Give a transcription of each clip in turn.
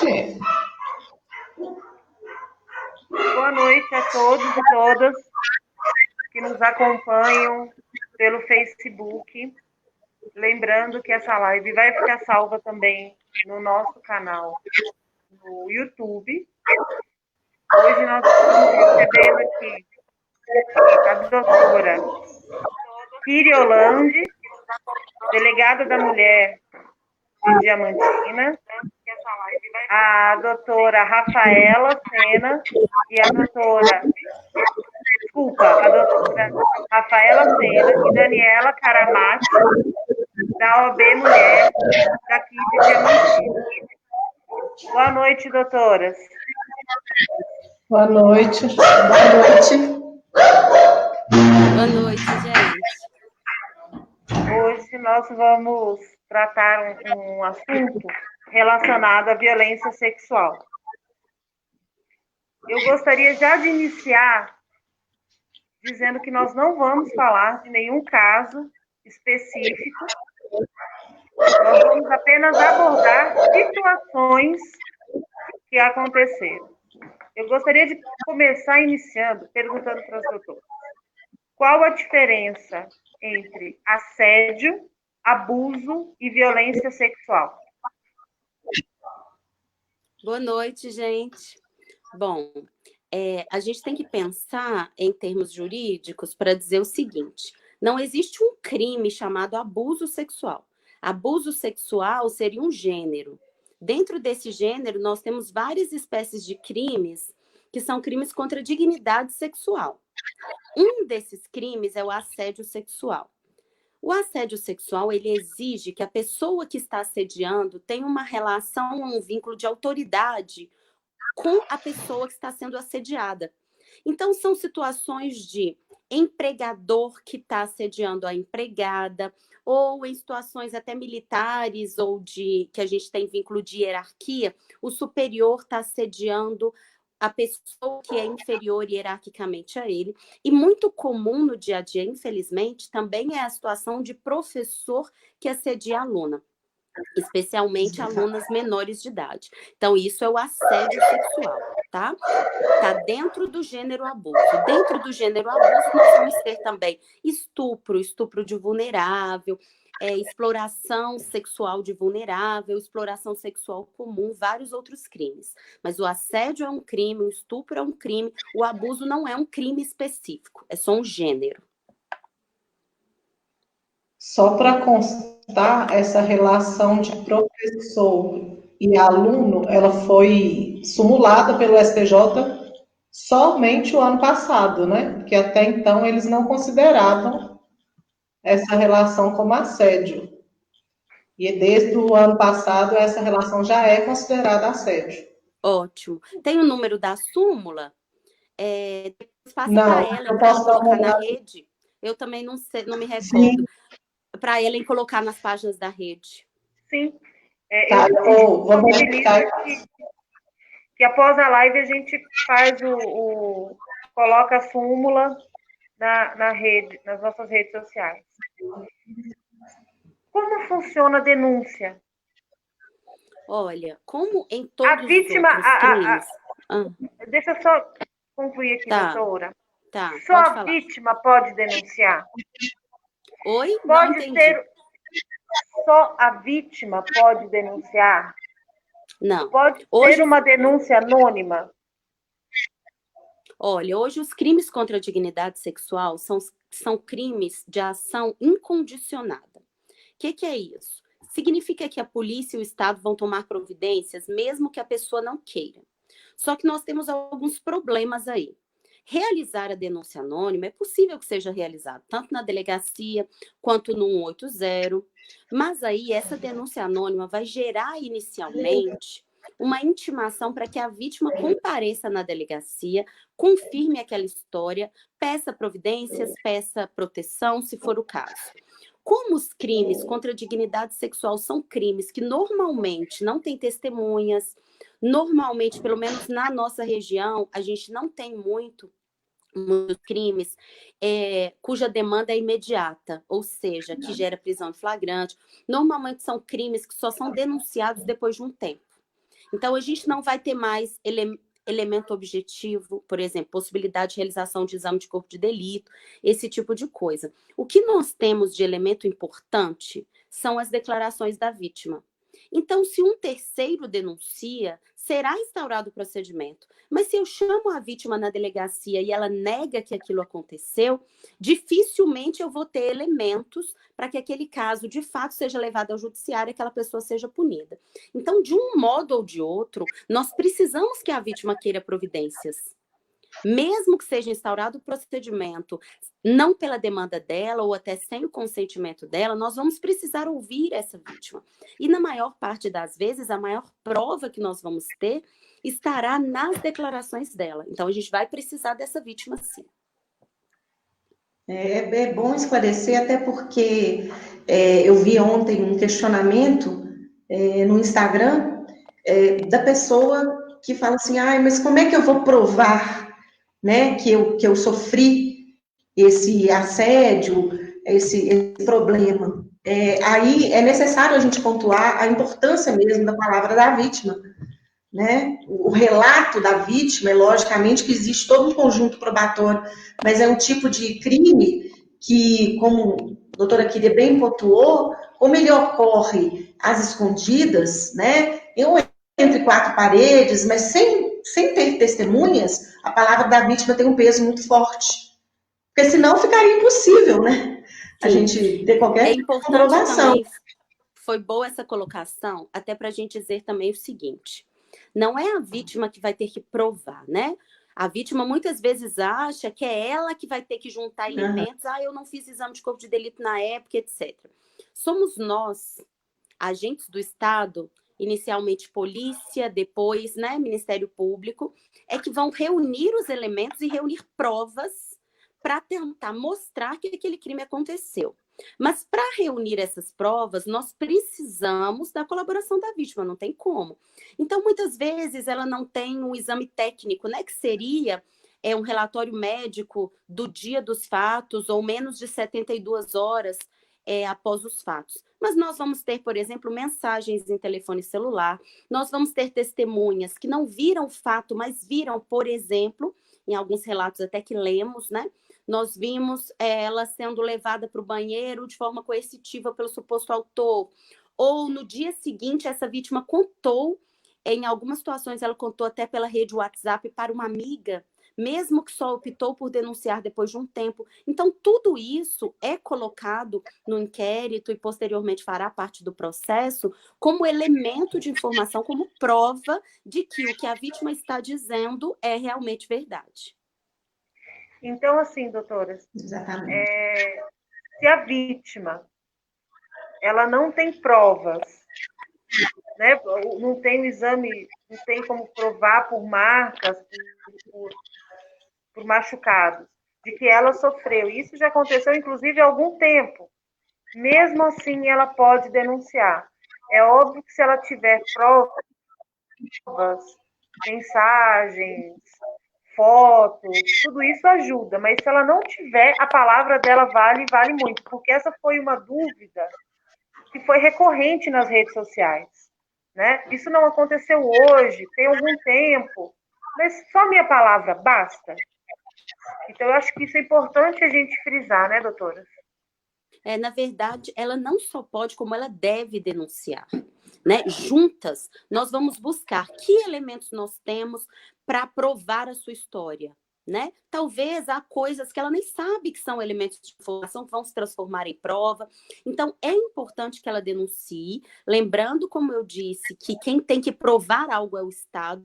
noite. Boa noite a todos e todas que nos acompanham pelo Facebook. Lembrando que essa live vai ficar salva também no nosso canal no YouTube. Hoje nós estamos recebendo aqui a doutora Kiriolande, delegada da Mulher de Diamantina, a doutora Rafaela Sena e a doutora Rafaela Sena e Daniela Caramati, da OAB Mulher, daqui de Diamantina. Boa noite, doutoras. Boa noite. Boa noite. Boa noite, gente. Hoje nós vamos tratar um assunto relacionado à violência sexual. Eu gostaria já de iniciar dizendo que nós não vamos falar de nenhum caso específico, nós vamos apenas abordar situações que aconteceram. Eu gostaria de começar iniciando perguntando para as doutoras: qual a diferença entre assédio, abuso e violência sexual? Boa noite, gente. Bom, a gente tem que pensar em termos jurídicos para dizer o seguinte: não existe um crime chamado abuso sexual. Abuso sexual seria um gênero. Dentro desse gênero, nós temos várias espécies de crimes que são crimes contra a dignidade sexual. Um desses crimes é o assédio sexual. O assédio sexual, ele exige que a pessoa que está assediando tenha uma relação, um vínculo de autoridade com a pessoa que está sendo assediada. Então, são situações de empregador que está assediando a empregada, ou em situações até militares, ou de que a gente tem vínculo de hierarquia, o superior está assediando a pessoa que é inferior hierarquicamente a ele. E muito comum no dia a dia, infelizmente, também é a situação de professor que assedia a aluna, especialmente alunas menores de idade. Então, isso é o assédio sexual, tá? Tá dentro do gênero abuso. Dentro do gênero abuso, nós vamos ter também estupro de vulnerável, exploração sexual de vulnerável, exploração sexual comum, vários outros crimes. Mas o assédio é um crime, o estupro é um crime, o abuso não é um crime específico, é só um gênero. Só para constar, essa relação de professor e aluno, ela foi sumulada pelo STJ somente o ano passado, né? Porque até então eles não consideravam essa relação como assédio. E desde o ano passado, essa relação já é considerada assédio. Ótimo. Tem o número da súmula? Passa para ela, eu posso colocar na rede. Eu também não sei, não me recordo. Para ela colocar nas páginas da rede. Sim. Eu vou verificar. Que após a live a gente faz coloca a súmula na rede, nas nossas redes sociais. Como funciona a denúncia? Olha, como em todos os outros crimes... Deixa eu só concluir aqui, doutora. Tá, só a vítima pode denunciar? Oi? Pode não ser... Só a vítima pode denunciar? Não. Pode ser uma denúncia anônima? Olha, hoje os crimes contra a dignidade sexual são crimes de ação incondicionada. O que é isso? Significa que a polícia e o Estado vão tomar providências mesmo que a pessoa não queira. Só que nós temos alguns problemas aí. Realizar a denúncia anônima é possível que seja realizado, tanto na delegacia quanto no 180, mas aí essa denúncia anônima vai gerar inicialmente uma intimação para que a vítima compareça na delegacia, confirme aquela história, peça providências, peça proteção, se for o caso. Como os crimes contra a dignidade sexual são crimes que normalmente não têm testemunhas, normalmente, pelo menos na nossa região, a gente não tem muitos crimes cuja demanda é imediata, ou seja, que gera prisão em flagrante. Normalmente são crimes que só são denunciados depois de um tempo. Então, a gente não vai ter mais elemento objetivo, por exemplo, possibilidade de realização de exame de corpo de delito, esse tipo de coisa. O que nós temos de elemento importante são as declarações da vítima. Então, se um terceiro denuncia, será instaurado o procedimento. Mas se eu chamo a vítima na delegacia e ela nega que aquilo aconteceu, dificilmente eu vou ter elementos para que aquele caso, de fato, seja levado ao judiciário e aquela pessoa seja punida. Então, de um modo ou de outro, nós precisamos que a vítima queira providências. Mesmo que seja instaurado o procedimento, não pela demanda dela ou até sem o consentimento dela, nós vamos precisar ouvir essa vítima. E na maior parte das vezes, a maior prova que nós vamos ter estará nas declarações dela. Então, a gente vai precisar dessa vítima, sim. É bom esclarecer, até porque eu vi ontem um questionamento no Instagram da pessoa que fala assim, mas como é que eu vou provar, né, que eu sofri esse assédio, esse problema? Aí é necessário a gente pontuar a importância mesmo da palavra da vítima, né? O relato da vítima, logicamente que existe todo um conjunto probatório, mas é um tipo de crime que, como a doutora Kyria bem pontuou, como ele ocorre às escondidas, né? Entre quatro paredes, mas sem ter testemunhas, a palavra da vítima tem um peso muito forte. Porque senão ficaria impossível, né? A gente ter qualquer comprovação. Também, foi boa essa colocação, até para a gente dizer também o seguinte: não é a vítima que vai ter que provar, né? A vítima muitas vezes acha que é ela que vai ter que juntar elementos. Eu não fiz exame de corpo de delito na época, etc. Somos nós, agentes do Estado, inicialmente polícia, depois, né, Ministério Público, que vão reunir os elementos e reunir provas para tentar mostrar que aquele crime aconteceu. Mas para reunir essas provas, nós precisamos da colaboração da vítima, não tem como. Então, muitas vezes, ela não tem um exame técnico, né, que seria um relatório médico do dia dos fatos ou menos de 72 horas após os fatos. Mas nós vamos ter, por exemplo, mensagens em telefone celular, nós vamos ter testemunhas que não viram o fato, mas viram, por exemplo, em alguns relatos até que lemos, né? Nós vimos ela sendo levada para o banheiro de forma coercitiva pelo suposto autor. Ou no dia seguinte, essa vítima contou, em algumas situações ela contou até pela rede WhatsApp para uma amiga, mesmo que só optou por denunciar depois de um tempo. Então, tudo isso é colocado no inquérito e posteriormente fará parte do processo como elemento de informação, como prova de que o que a vítima está dizendo é realmente verdade. Então, assim, doutoras, se a vítima ela não tem provas, né, não tem o exame, não tem como provar por marcas, por machucados, de que ela sofreu. Isso já aconteceu, inclusive, há algum tempo. Mesmo assim, ela pode denunciar. É óbvio que se ela tiver provas, mensagens, fotos, tudo isso ajuda, mas se ela não tiver, a palavra dela vale muito, porque essa foi uma dúvida que foi recorrente nas redes sociais, né? Isso não aconteceu hoje, tem algum tempo, mas só minha palavra basta? Então, eu acho que isso é importante a gente frisar, né, doutora? Na verdade, ela não só pode, como ela deve denunciar. Né? Juntas, nós vamos buscar que elementos nós temos para provar a sua história. Né? Talvez há coisas que ela nem sabe que são elementos de informação que vão se transformar em prova. Então, é importante que ela denuncie, lembrando, como eu disse, que quem tem que provar algo é o Estado.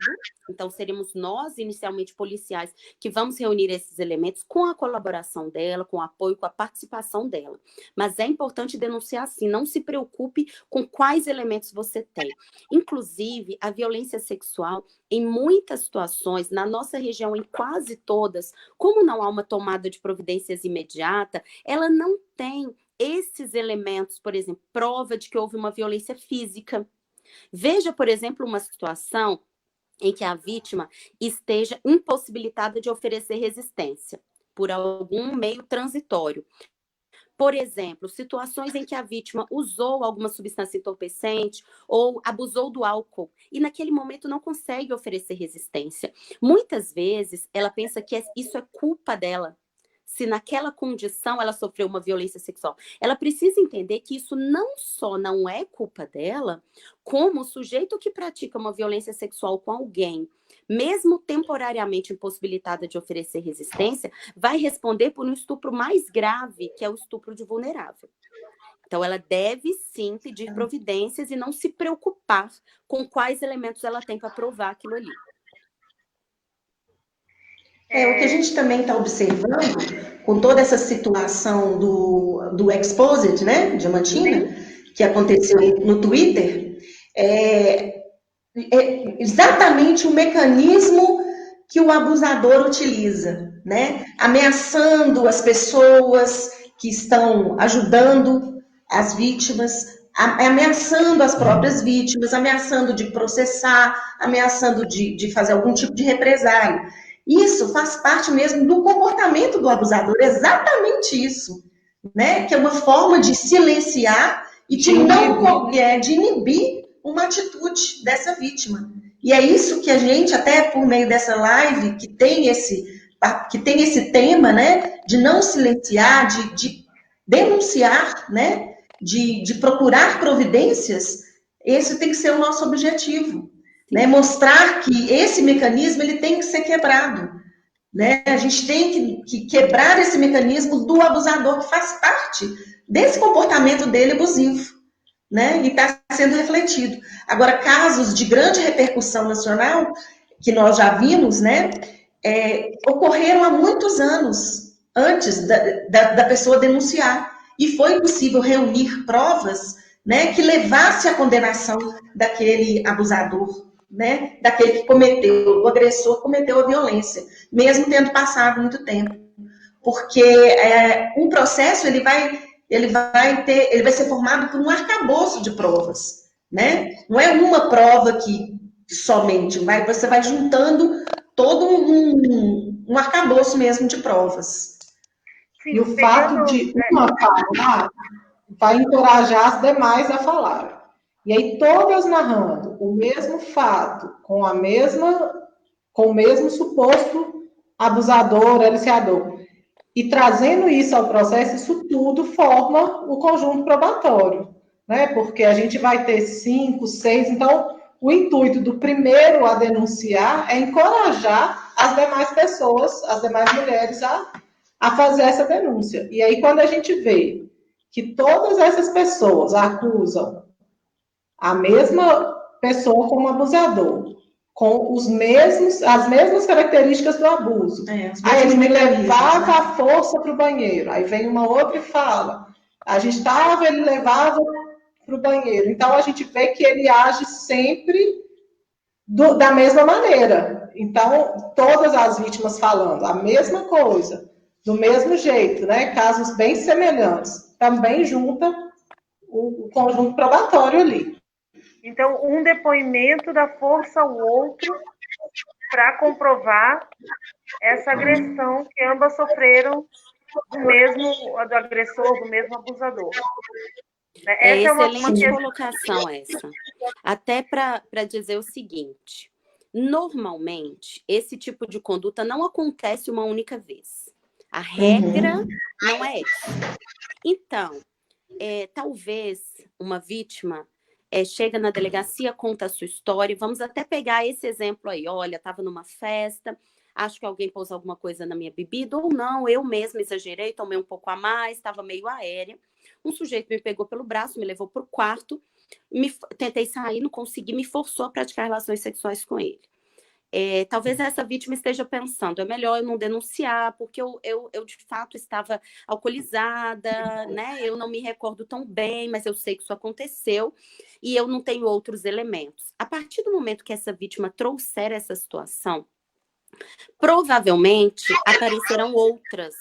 Então, seremos nós, inicialmente policiais, que vamos reunir esses elementos com a colaboração dela, com o apoio, com a participação dela. Mas é importante denunciar sim, não se preocupe com quais elementos você tem. Inclusive, a violência sexual, em muitas situações, na nossa região, em quase todas, como não há uma tomada de providências imediata, ela não tem esses elementos, por exemplo, prova de que houve uma violência física. Veja, por exemplo, uma situação em que a vítima esteja impossibilitada de oferecer resistência por algum meio transitório. Por exemplo, situações em que a vítima usou alguma substância entorpecente ou abusou do álcool e naquele momento não consegue oferecer resistência. Muitas vezes ela pensa que isso é culpa dela. Se naquela condição ela sofreu uma violência sexual. Ela precisa entender que isso não só não é culpa dela, como o sujeito que pratica uma violência sexual com alguém, mesmo temporariamente impossibilitada de oferecer resistência, vai responder por um estupro mais grave, que é o estupro de vulnerável. Então, ela deve sim pedir providências e não se preocupar com quais elementos ela tem para provar aquilo ali. O que a gente também está observando, com toda essa situação do Exposed, né, Diamantina, que aconteceu no Twitter, é exatamente o mecanismo que o abusador utiliza, né? Ameaçando as pessoas que estão ajudando as vítimas, ameaçando as próprias vítimas, ameaçando de processar, ameaçando de fazer algum tipo de represália. Isso faz parte mesmo do comportamento do abusador, exatamente isso, né? Que é uma forma de silenciar e de inibir uma atitude dessa vítima. E é isso que a gente, até por meio dessa live, que tem esse tema, né? De não silenciar, de denunciar, né? De procurar providências, esse tem que ser o nosso objetivo. Né, mostrar que esse mecanismo ele tem que ser quebrado. Né? A gente tem que quebrar esse mecanismo do abusador, que faz parte desse comportamento dele abusivo. Né? E está sendo refletido. Agora, casos de grande repercussão nacional, que nós já vimos, né, ocorreram há muitos anos antes da pessoa denunciar. E foi possível reunir provas, né, que levasse à condenação daquele abusador. Né, daquele que cometeu, o agressor cometeu a violência, mesmo tendo passado muito tempo. Porque um processo ele vai ser formado por um arcabouço de provas. Né? Não é uma prova que somente, você vai juntando todo um arcabouço mesmo de provas. Sim, e o fato de uma falar vai encorajar as demais a falar. E aí todas narrando o mesmo fato, com o mesmo suposto abusador, aliciador, e trazendo isso ao processo, isso tudo forma o conjunto probatório, né? Porque a gente vai ter 5, 6, então o intuito do primeiro a denunciar é encorajar as demais pessoas, as demais mulheres a fazer essa denúncia. E aí quando a gente vê que todas essas pessoas acusam a mesma pessoa como abusador, com as mesmas características do abuso. Aí ele me levava à força para o banheiro. Aí vem uma outra e fala, ele levava para o banheiro. Então a gente vê que ele age sempre da mesma maneira. Então, todas as vítimas falando a mesma coisa, do mesmo jeito, né? Casos bem semelhantes, também junta o conjunto probatório ali. Então, um depoimento dá força ao outro para comprovar essa agressão que ambas sofreram do agressor, do mesmo abusador. Essa é excelente colocação essa. Até para dizer o seguinte, normalmente, esse tipo de conduta não acontece uma única vez. A regra não é essa. Então, talvez uma vítima chega na delegacia, conta a sua história, vamos até pegar esse exemplo aí, olha, estava numa festa, acho que alguém pôs alguma coisa na minha bebida, ou não, eu mesma exagerei, tomei um pouco a mais, estava meio aérea, um sujeito me pegou pelo braço, me levou para o quarto, tentei sair, não consegui, me forçou a praticar relações sexuais com ele. Talvez essa vítima esteja pensando, é melhor eu não denunciar, porque eu de fato estava alcoolizada, né? Eu não me recordo tão bem, mas eu sei que isso aconteceu e eu não tenho outros elementos. A partir do momento que essa vítima trouxer essa situação, provavelmente aparecerão outras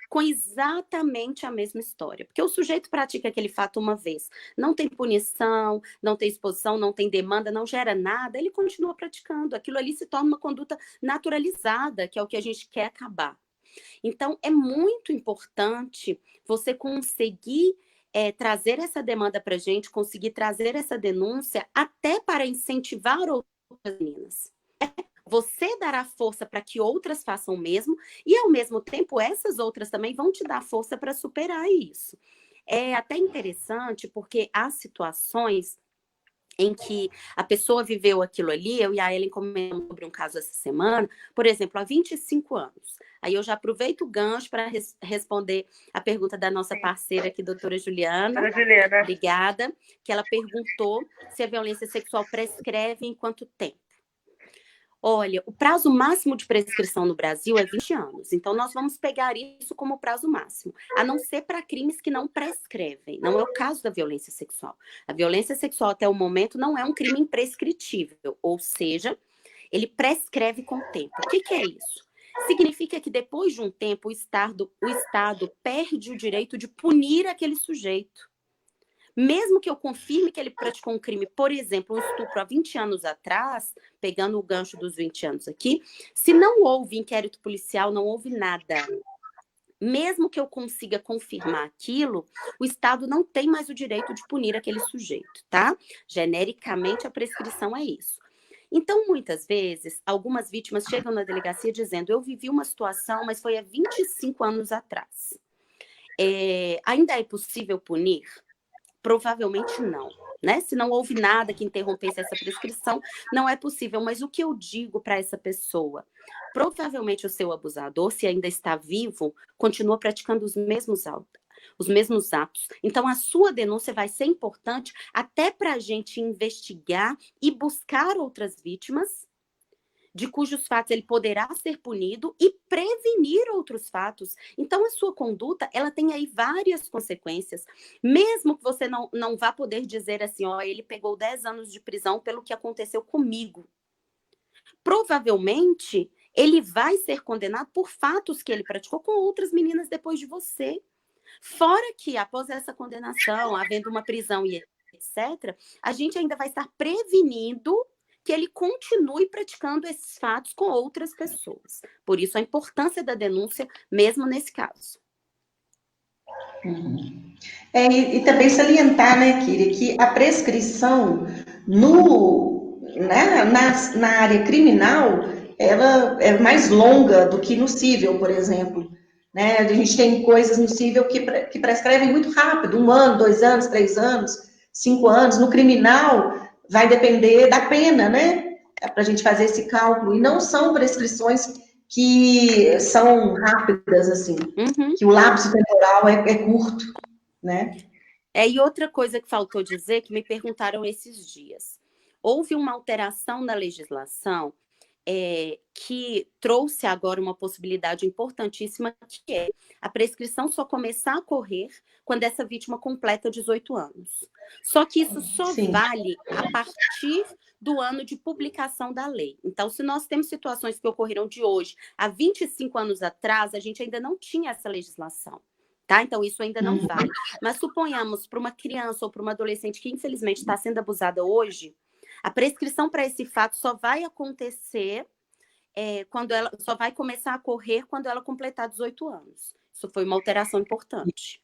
com exatamente a mesma história. Porque o sujeito pratica aquele fato uma vez, não tem punição, não tem exposição, não tem demanda, não gera nada, ele continua praticando. Aquilo ali se torna uma conduta naturalizada, que é o que a gente quer acabar. Então, é muito importante você conseguir trazer essa demanda para a gente, conseguir trazer essa denúncia até para incentivar outras meninas. Você dará força para que outras façam o mesmo e, ao mesmo tempo, essas outras também vão te dar força para superar isso. É até interessante porque há situações em que a pessoa viveu aquilo ali. Eu e a Ellen comentamos sobre um caso essa semana, por exemplo, há 25 anos. Aí eu já aproveito o gancho para responder a pergunta da nossa parceira aqui, doutora Juliana. Doutora Juliana. Obrigada. Que ela perguntou se a violência sexual prescreve em quanto tempo. Olha, o prazo máximo de prescrição no Brasil é 20 anos. Então, nós vamos pegar isso como prazo máximo, a não ser para crimes que não prescrevem. Não é o caso da violência sexual. A violência sexual, até o momento, não é um crime imprescritível, ou seja, ele prescreve com o tempo. O que é isso? Significa que depois de um tempo, o Estado perde o direito de punir aquele sujeito. Mesmo que eu confirme que ele praticou um crime, por exemplo, um estupro há 20 anos atrás, pegando o gancho dos 20 anos aqui, se não houve inquérito policial, não houve nada. Mesmo que eu consiga confirmar aquilo, o Estado não tem mais o direito de punir aquele sujeito, tá? Genericamente, a prescrição é isso. Então, muitas vezes, algumas vítimas chegam na delegacia dizendo: eu vivi uma situação, mas foi há 25 anos atrás. Ainda é possível punir? Provavelmente não, né? Se não houve nada que interrompesse essa prescrição, não é possível. Mas o que eu digo para essa pessoa? Provavelmente o seu abusador, se ainda está vivo, continua praticando os mesmos atos. Então, a sua denúncia vai ser importante até para a gente investigar e buscar outras vítimas, de cujos fatos ele poderá ser punido e prevenir outros fatos. Então, a sua conduta, ela tem aí várias consequências. Mesmo que você não vá poder dizer assim, ó, ele pegou 10 anos de prisão pelo que aconteceu comigo. Provavelmente, ele vai ser condenado por fatos que ele praticou com outras meninas depois de você. Fora que, após essa condenação, havendo uma prisão e etc., a gente ainda vai estar prevenindo que ele continue praticando esses fatos com outras pessoas. Por isso, a importância da denúncia, mesmo nesse caso. Uhum. E também salientar, né, Kíria, que a prescrição na área criminal, ela é mais longa do que no cível, por exemplo. Né? A gente tem coisas no cível que prescrevem muito rápido, 1 ano, 2 anos, 3 anos, 5 anos. No criminal, vai depender da pena, né? Para a gente fazer esse cálculo. E não são prescrições que são rápidas, assim. Uhum. Que o lapso temporal é curto, né? E outra coisa que faltou dizer, que me perguntaram esses dias. Houve uma alteração na legislação que trouxe agora uma possibilidade importantíssima, que é a prescrição só começar a correr quando essa vítima completa 18 anos. Só que isso só vale a partir do ano de publicação da lei. Então, se nós temos situações que ocorreram de hoje, há 25 anos atrás, a gente ainda não tinha essa legislação. Tá? Então, isso ainda não vale. Mas suponhamos, para uma criança ou para uma adolescente que, infelizmente, está sendo abusada hoje, a prescrição para esse fato só vai acontecer quando ela só vai começar a correr quando ela completar 18 anos. Isso foi uma alteração importante.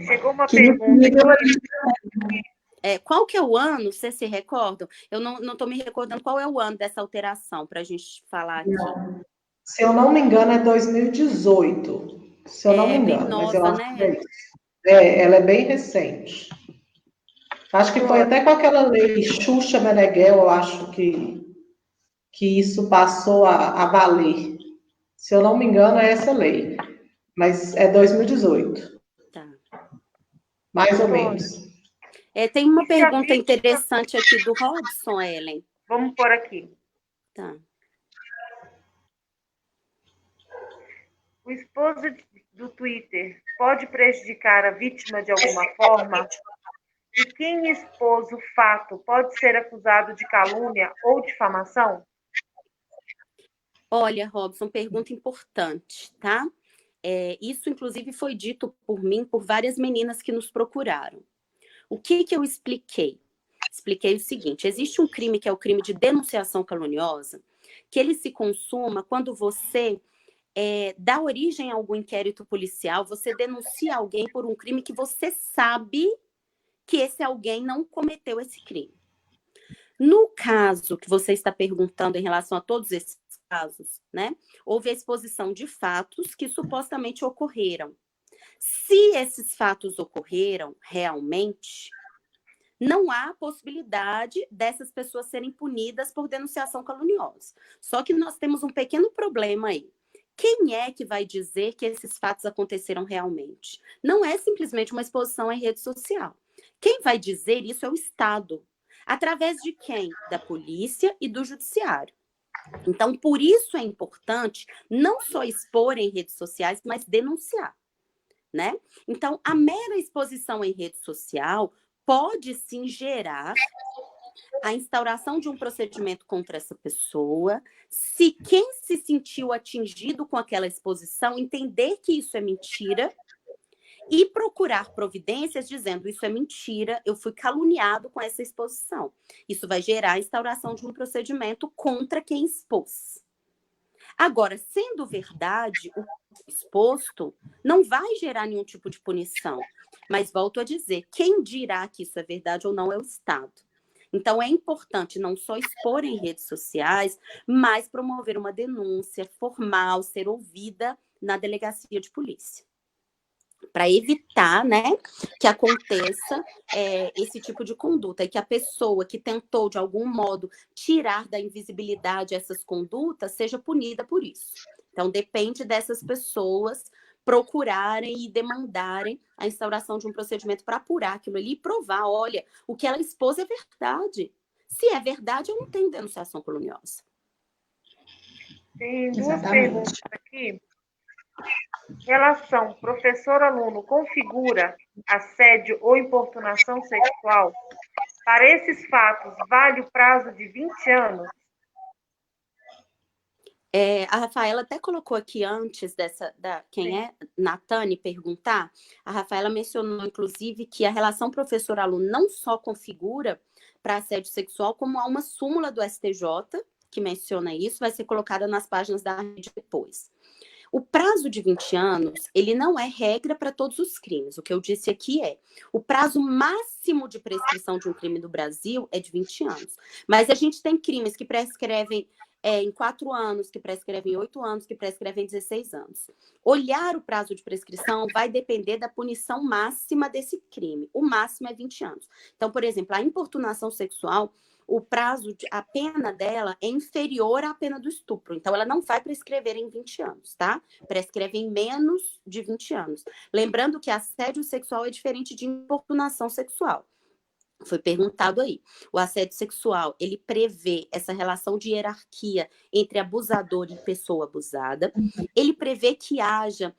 Chegou uma pergunta aqui. Qual que é o ano? Vocês se recordam? Eu não estou me recordando qual é o ano dessa alteração, para a gente falar aqui. Não. Se eu não me engano, é 2018. Se eu não me engano, bem nova, mas eu acho né? que é isso. Ela é bem recente. Acho que foi até com aquela lei Xuxa Meneghel, eu acho que isso passou a valer. Se eu não me engano, é essa lei. Mas é 2018. Tá. Mais ou menos. Tem uma pergunta interessante aqui do Robson, Ellen. Vamos por aqui. Tá. O esposo do Twitter pode prejudicar a vítima de alguma forma? E quem expôs o fato pode ser acusado de calúnia ou difamação? Olha, Robson, pergunta importante, tá? Isso, inclusive, foi dito por mim, por várias meninas que nos procuraram. O que eu expliquei? Expliquei o seguinte: existe um crime que é o crime de denunciação caluniosa, que ele se consuma quando você dá origem a algum inquérito policial, você denuncia alguém por um crime que você sabe que esse alguém não cometeu esse crime. No caso que você está perguntando em relação a todos esses casos, né, houve a exposição de fatos que supostamente ocorreram. Se esses fatos ocorreram realmente, não há possibilidade dessas pessoas serem punidas por denunciação caluniosa. Só que nós temos um pequeno problema aí. Quem é que vai dizer que esses fatos aconteceram realmente? Não é simplesmente uma exposição em rede social. Quem vai dizer isso é o Estado. Através de quem? Da polícia e do judiciário. Então, por isso é importante não só expor em redes sociais, mas denunciar, né? Então, a mera exposição em rede social pode sim gerar a instauração de um procedimento contra essa pessoa, se quem se sentiu atingido com aquela exposição entender que isso é mentira e procurar providências dizendo isso é mentira, eu fui caluniado com essa exposição. Isso vai gerar a instauração de um procedimento contra quem expôs. Agora, sendo verdade, o exposto não vai gerar nenhum tipo de punição. Mas volto a dizer, quem dirá que isso é verdade ou não é o Estado. Então, é importante não só expor em redes sociais, mas promover uma denúncia formal, ser ouvida na delegacia de polícia. Para evitar, né, que aconteça esse tipo de conduta e que a pessoa que tentou, de algum modo, tirar da invisibilidade essas condutas seja punida por isso. Então, depende dessas pessoas procurarem e demandarem a instauração de um procedimento para apurar aquilo ali e provar, olha, o que ela expôs é verdade. Se é verdade, eu não tenho denunciação caluniosa. Tem duas perguntas aqui. Relação professor-aluno configura assédio ou importunação sexual? Para esses fatos, vale o prazo de 20 anos? A Rafaela até colocou aqui antes quem é Natane perguntar, a Rafaela mencionou, inclusive, que a relação professor-aluno não só configura para assédio sexual, como há uma súmula do STJ que menciona isso, vai ser colocada nas páginas da rede depois. O prazo de 20 anos, ele não é regra para todos os crimes. O que eu disse aqui o prazo máximo de prescrição de um crime do Brasil é de 20 anos. Mas a gente tem crimes que prescrevem em 4 anos, que prescrevem em 8 anos, que prescrevem em 16 anos. Olhar o prazo de prescrição vai depender da punição máxima desse crime. O máximo é 20 anos. Então, por exemplo, a importunação sexual, a pena dela é inferior à pena do estupro. Então, ela não vai prescrever em 20 anos, tá? Prescreve em menos de 20 anos. Lembrando que assédio sexual é diferente de importunação sexual. Foi perguntado aí. O assédio sexual, ele prevê essa relação de hierarquia entre abusador e pessoa abusada. Ele prevê que haja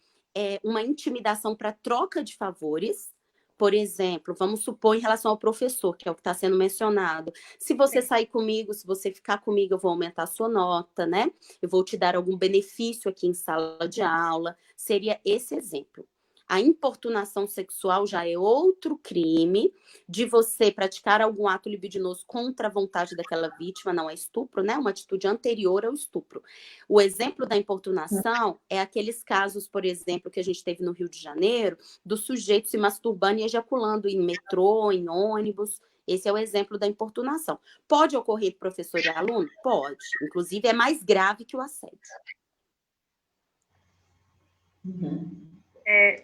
uma intimidação para troca de favores. Por exemplo, vamos supor em relação ao professor, que é o que está sendo mencionado. Se você sair comigo, se você ficar comigo, eu vou aumentar a sua nota, né? Eu vou te dar algum benefício aqui em sala de aula. Seria esse exemplo. A importunação sexual já é outro crime de você praticar algum ato libidinoso contra a vontade daquela vítima, não é estupro, né? Uma atitude anterior ao estupro. O exemplo da importunação é aqueles casos, por exemplo, que a gente teve no Rio de Janeiro, do sujeito se masturbando e ejaculando em metrô, em ônibus. Esse é o exemplo da importunação. Pode ocorrer professor e aluno? Pode. Inclusive, é mais grave que o assédio.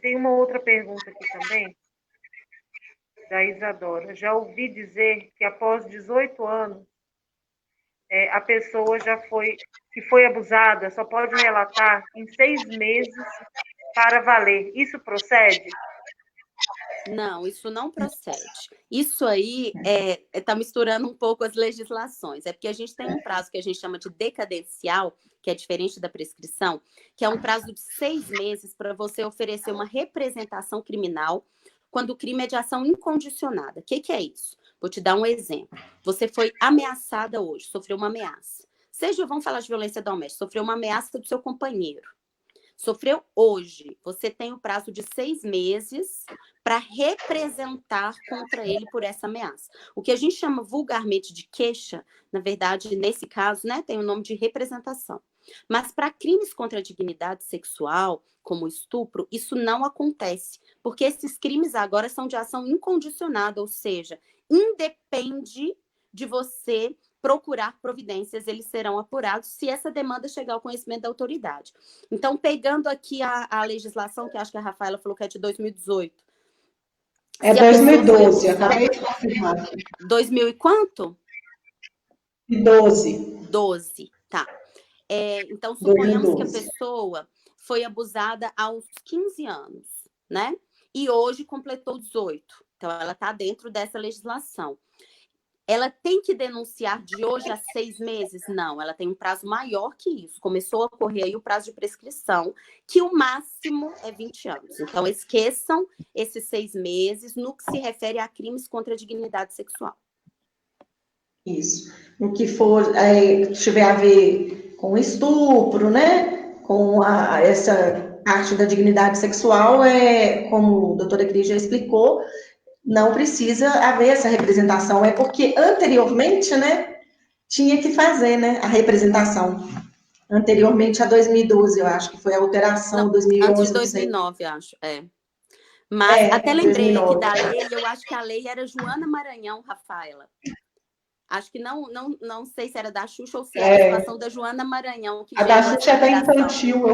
Tem uma outra pergunta aqui também, da Isadora. Já ouvi dizer que após 18 anos, a pessoa que foi abusada só pode relatar em 6 meses para valer. Isso procede? Não, isso não procede. Isso aí está misturando um pouco as legislações. É porque a gente tem um prazo que a gente chama de decadencial, que é diferente da prescrição, que é um prazo de 6 meses para você oferecer uma representação criminal quando o crime é de ação incondicionada. O que é isso? Vou te dar um exemplo. Você foi ameaçada hoje, sofreu uma ameaça. Vamos falar de violência doméstica, sofreu uma ameaça do seu companheiro. Sofreu hoje, você tem o prazo de 6 meses para representar contra ele por essa ameaça. O que a gente chama vulgarmente de queixa, na verdade, nesse caso, né, tem o nome de representação. Mas para crimes contra a dignidade sexual, como estupro, isso não acontece, porque esses crimes agora são de ação incondicionada, ou seja, independe de você procurar providências, eles serão apurados se essa demanda chegar ao conhecimento da autoridade. Então, pegando aqui a legislação, que acho que a Rafaela falou que é de 2018. É 2012, acabei de confirmar. 2000 e quanto? 12. 12, tá. Então, suponhamos 2012. que a pessoa foi abusada aos 15 anos, né? E hoje completou 18. Então, ela está dentro dessa legislação. Ela tem que denunciar de hoje a 6 meses? Não, ela tem um prazo maior que isso. Começou a correr aí o prazo de prescrição, que o máximo é 20 anos. Então, esqueçam esses 6 meses no que se refere a crimes contra a dignidade sexual. Isso. No que for, tiver a ver com estupro, né? Com essa parte da dignidade sexual, como a doutora Cris já explicou, não precisa haver essa representação. É porque anteriormente, né, tinha que fazer, né, a representação. Anteriormente a 2012, eu acho que foi a alteração, Não, 2011, antes de 2009, acho. Mas até lembrei 2009. aqui da lei, eu acho que a lei era Joana Maranhão, Rafaela. Acho que não sei se era da Xuxa ou se era a situação da Joana Maranhão. Que a da Xuxa é da infantil.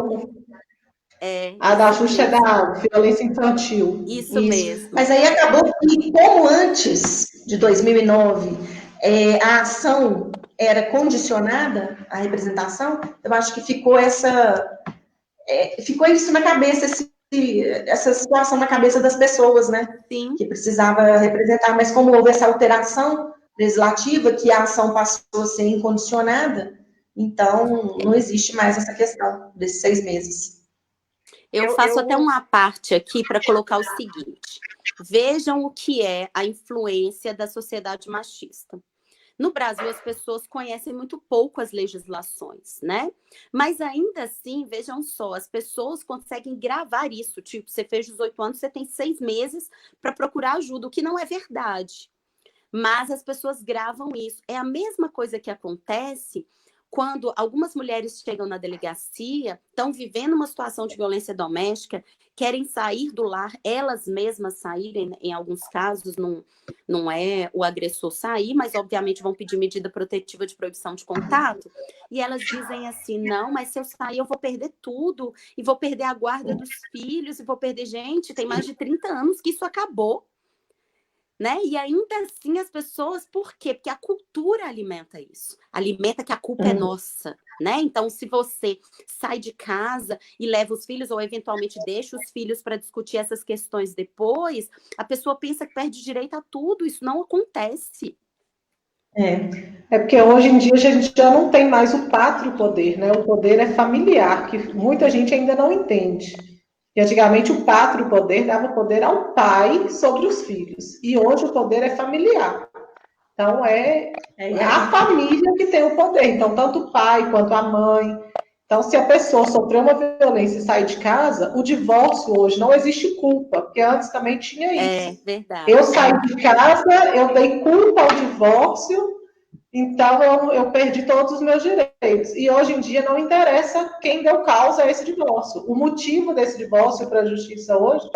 A da Xuxa é da violência infantil. Isso mesmo. Mas aí acabou que, como antes de 2009, a ação era condicionada à representação, eu acho que ficou isso na cabeça, essa situação na cabeça das pessoas, né? Sim. Que precisava representar. Mas como houve essa alteração legislativa, que a ação passou a ser incondicionada, então não existe mais essa questão desses 6 meses. Eu faço até uma parte aqui para colocar o seguinte. Vejam o que é a influência da sociedade machista. No Brasil, as pessoas conhecem muito pouco as legislações, né? Mas ainda assim, vejam só, as pessoas conseguem gravar isso. Tipo, você fez 18 anos, você tem 6 meses para procurar ajuda, o que não é verdade. Mas as pessoas gravam isso. É a mesma coisa que acontece quando algumas mulheres chegam na delegacia, estão vivendo uma situação de violência doméstica, querem sair do lar, elas mesmas saírem, em alguns casos não é o agressor sair, mas obviamente vão pedir medida protetiva de proibição de contato, e elas dizem assim, não, mas se eu sair eu vou perder tudo, e vou perder a guarda dos filhos, e vou perder gente, tem mais de 30 anos que isso acabou. Né? E ainda assim as pessoas, por quê? Porque a cultura alimenta isso, alimenta que a culpa é nossa, né? Então, se você sai de casa e leva os filhos, ou eventualmente deixa os filhos para discutir essas questões depois, a pessoa pensa que perde direito a tudo, isso não acontece. É porque hoje em dia a gente já não tem mais o pátrio poder, né? O poder é familiar, que muita gente ainda não entende. E antigamente o pátrio poder dava poder ao pai sobre os filhos. E hoje o poder é familiar. Então é a família que tem o poder. Então, tanto o pai quanto a mãe. Então, se a pessoa sofreu uma violência e sai de casa, o divórcio hoje não existe culpa, porque antes também tinha isso. É verdade. Eu saí de casa, eu dei culpa ao divórcio, então eu perdi todos os meus direitos. E hoje em dia não interessa quem deu causa a esse divórcio. O motivo desse divórcio para a justiça hoje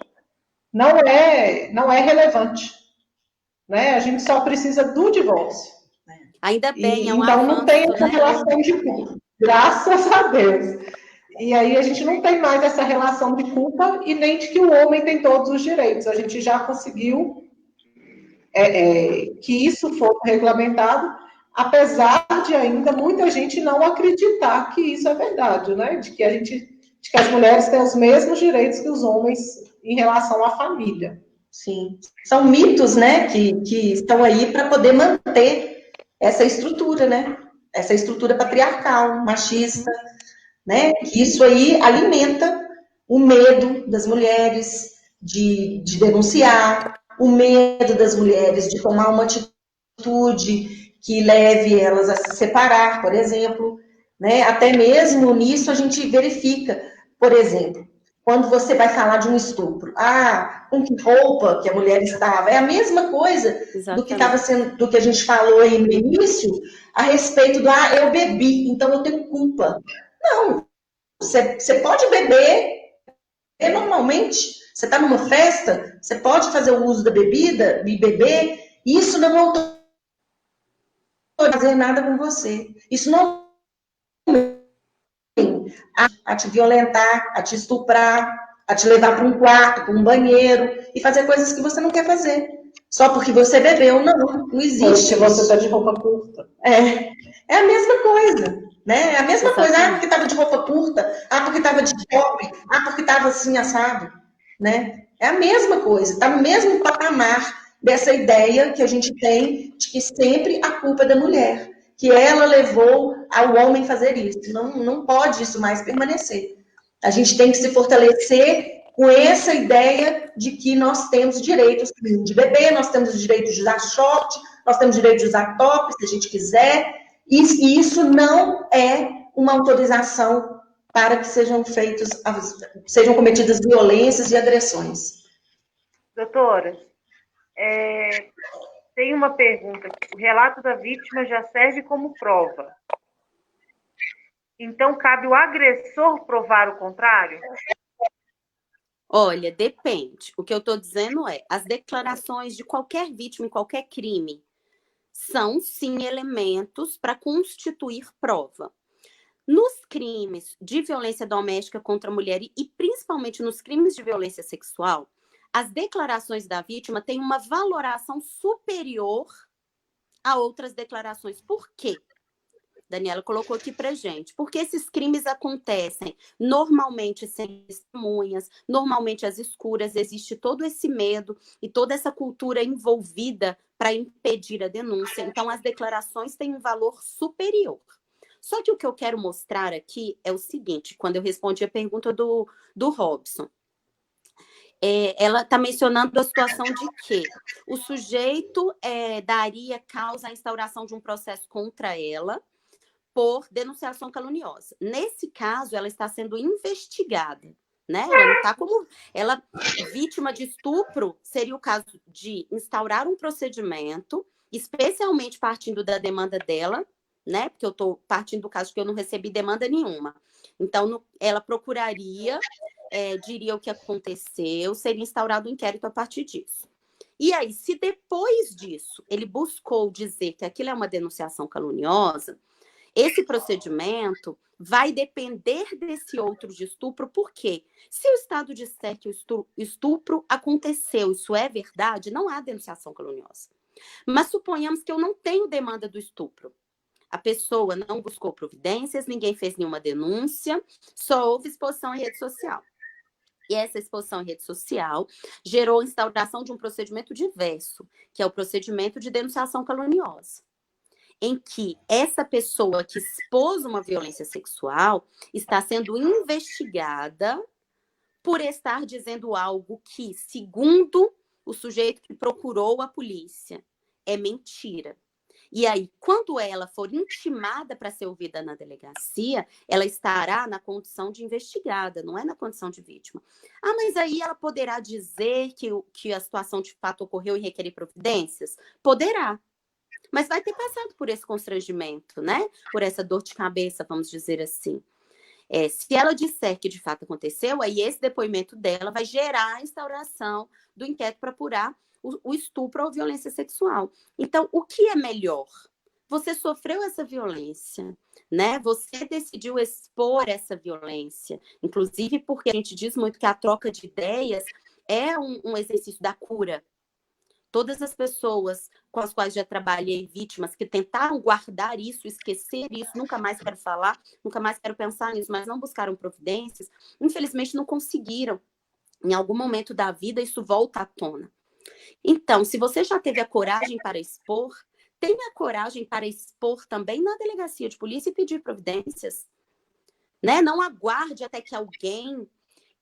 não é relevante. Né? A gente só precisa do divórcio. Ainda bem, então não tem essa relação de culpa. Graças a Deus. E aí a gente não tem mais essa relação de culpa e nem de que o homem tem todos os direitos. A gente já conseguiu que isso fosse regulamentado, apesar de ainda muita gente não acreditar que isso é verdade, né? De que as mulheres têm os mesmos direitos que os homens em relação à família. Sim. São mitos, né, que estão aí para poder manter essa estrutura, né? Essa estrutura patriarcal, machista, né? Que isso aí alimenta o medo das mulheres de denunciar, o medo das mulheres de tomar uma atitude que leve elas a se separar, por exemplo, né? Até mesmo nisso a gente verifica, por exemplo, quando você vai falar de um estupro, com que roupa que a mulher estava, é a mesma coisa do que estava sendo, do que a gente falou aí no início, a respeito do eu bebi, então eu tenho culpa. Você pode beber, normalmente. Você está numa festa, você pode fazer o uso da bebida e beber, e isso não vai fazer nada com você. Isso não a te violentar, a te estuprar, a te levar para um quarto, para um banheiro, e fazer coisas que você não quer fazer. Só porque você bebeu, não existe. Se você está de roupa curta. É a mesma coisa, né? É a mesma coisa, porque estava de roupa curta, porque estava de top, porque estava assim, assado, né? É a mesma coisa, está no mesmo patamar dessa ideia que a gente tem de que sempre a culpa é da mulher, que ela levou ao homem fazer isso. Não pode isso mais permanecer. A gente tem que se fortalecer com essa ideia de que nós temos direitos de beber, nós temos o direito de usar short, nós temos o direito de usar top, se a gente quiser, e isso não é uma autorização para que sejam cometidas violências e agressões. Doutora, tem uma pergunta. O relato da vítima já serve como prova. Então, cabe o agressor provar o contrário? Olha, depende. O que eu estou dizendo é, as declarações de qualquer vítima em qualquer crime são, sim, elementos para constituir prova. Nos crimes de violência doméstica contra a mulher e principalmente nos crimes de violência sexual, as declarações da vítima têm uma valoração superior a outras declarações. Por quê? Daniela colocou aqui pra gente. Porque esses crimes acontecem normalmente sem testemunhas, normalmente às escuras, existe todo esse medo e toda essa cultura envolvida para impedir a denúncia. Então, as declarações têm um valor superior. Só que o que eu quero mostrar aqui é o seguinte, quando eu respondi a pergunta do Robson, ela está mencionando a situação de que o sujeito daria causa à instauração de um processo contra ela por denunciação caluniosa. Nesse caso, ela está sendo investigada, né? Ela não está como... Ela, vítima de estupro, seria o caso de instaurar um procedimento, especialmente partindo da demanda dela, né? Porque eu estou partindo do caso que eu não recebi demanda nenhuma. Então, ela procuraria, diria o que aconteceu, seria instaurado um inquérito a partir disso. E aí, se depois disso ele buscou dizer que aquilo é uma denunciação caluniosa, esse procedimento vai depender desse outro de estupro, porque se o Estado disser que o estupro aconteceu, isso é verdade, não há denunciação caluniosa. Mas suponhamos que eu não tenho demanda do estupro. A pessoa não buscou providências, ninguém fez nenhuma denúncia, só houve exposição em rede social. E essa exposição em rede social gerou a instauração de um procedimento diverso, que é o procedimento de denunciação caluniosa, em que essa pessoa que expôs uma violência sexual está sendo investigada por estar dizendo algo que, segundo o sujeito que procurou a polícia, é mentira. E aí, quando ela for intimada para ser ouvida na delegacia, ela estará na condição de investigada, não é na condição de vítima. Mas aí ela poderá dizer que a situação de fato ocorreu e requerer providências? Poderá. Mas vai ter passado por esse constrangimento, né? Por essa dor de cabeça, vamos dizer assim. Se ela disser que de fato aconteceu, aí esse depoimento dela vai gerar a instauração do inquérito para apurar o estupro ou violência sexual. Então, o que é melhor? Você sofreu essa violência, né? Você decidiu expor essa violência, inclusive porque a gente diz muito que a troca de ideias é um exercício da cura. Todas as pessoas com as quais já trabalhei, vítimas, que tentaram guardar isso, esquecer isso, nunca mais quero falar, nunca mais quero pensar nisso, mas não buscaram providências, infelizmente não conseguiram. Em algum momento da vida, isso volta à tona. Então, se você já teve a coragem para expor, tenha coragem para expor também na delegacia de polícia e pedir providências, né? Não aguarde até que alguém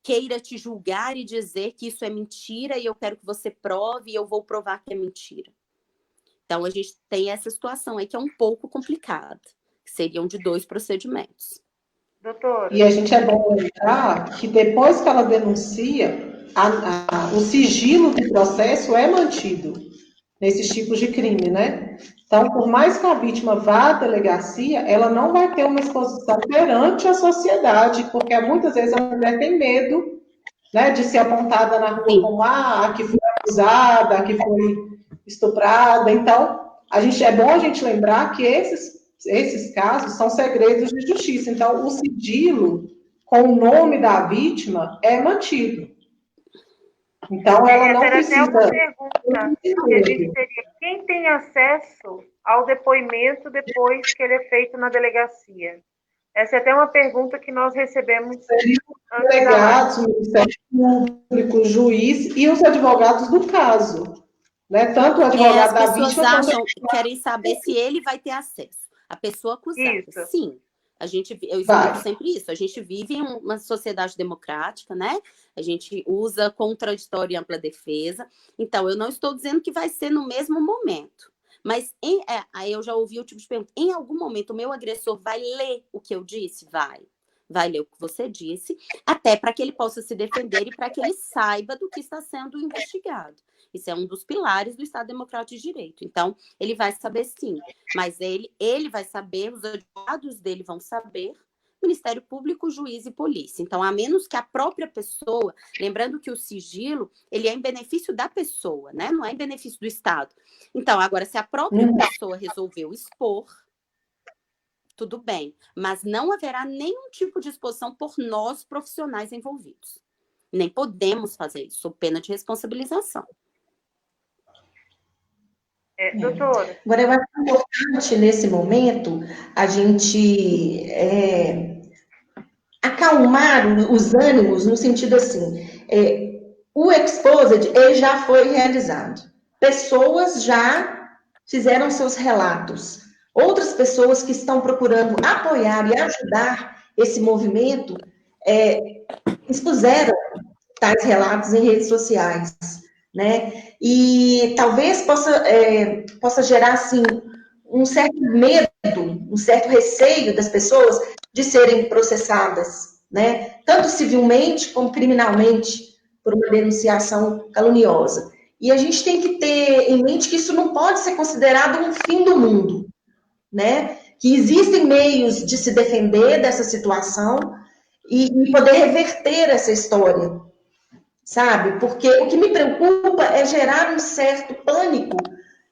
queira te julgar e dizer que isso é mentira e eu quero que você prove e eu vou provar que é mentira. Então, a gente tem essa situação aí que é um pouco complicada, que seriam de 2 procedimentos. Doutora. E a gente é bom lembrar que depois que ela denuncia, o sigilo do processo é mantido. nesses tipos de crime, né? Então, por mais que a vítima vá à delegacia, ela não vai ter uma exposição perante a sociedade, porque muitas vezes a mulher tem medo, né, de ser apontada na rua como a que foi abusada, a que foi estuprada. Então, é bom a gente lembrar que esses casos são segredos de justiça. Então, o sigilo com o nome da vítima é mantido. Então, ela não precisa... Essa era até uma pergunta que a gente teria. Quem tem acesso ao depoimento depois que ele é feito na delegacia? Essa é até uma pergunta que nós recebemos. Os delegados, o Ministério Público, o juiz e os advogados do caso. Né? Tanto o advogado da vítima... As pessoas querem saber se ele vai ter acesso. A pessoa acusada, isso. Sim. Eu explico sempre isso. A gente vive em uma sociedade democrática, né? A gente usa contraditório e ampla defesa. Então, eu não estou dizendo que vai ser no mesmo momento. Mas aí eu já ouvi o tipo de pergunta. Em algum momento, o meu agressor vai ler o que eu disse? Vai ler o que você disse, até para que ele possa se defender e para que ele saiba do que está sendo investigado. Isso é um dos pilares do Estado Democrático de Direito. Então, ele vai saber sim, mas ele vai saber, os advogados dele vão saber, Ministério Público, juiz e polícia. Então, a menos que a própria pessoa, lembrando que o sigilo, ele é em benefício da pessoa, né? Não é em benefício do Estado. Então, agora, se a própria pessoa resolveu expor, tudo bem, mas não haverá nenhum tipo de exposição por nós profissionais envolvidos. Nem podemos fazer isso, sob pena de responsabilização. Doutora. Agora, eu acho importante, nesse momento, a gente acalmar os ânimos, no sentido assim, o Exposed, ele já foi realizado. Pessoas já fizeram seus relatos. Outras pessoas que estão procurando apoiar e ajudar esse movimento expuseram tais relatos em redes sociais, né? E talvez possa gerar, assim, um certo medo, um certo receio das pessoas de serem processadas, né? Tanto civilmente como criminalmente, por uma denunciação caluniosa. E a gente tem que ter em mente que isso não pode ser considerado um fim do mundo, né? Que existem meios de se defender dessa situação e poder reverter essa história, sabe? Porque o que me preocupa é gerar um certo pânico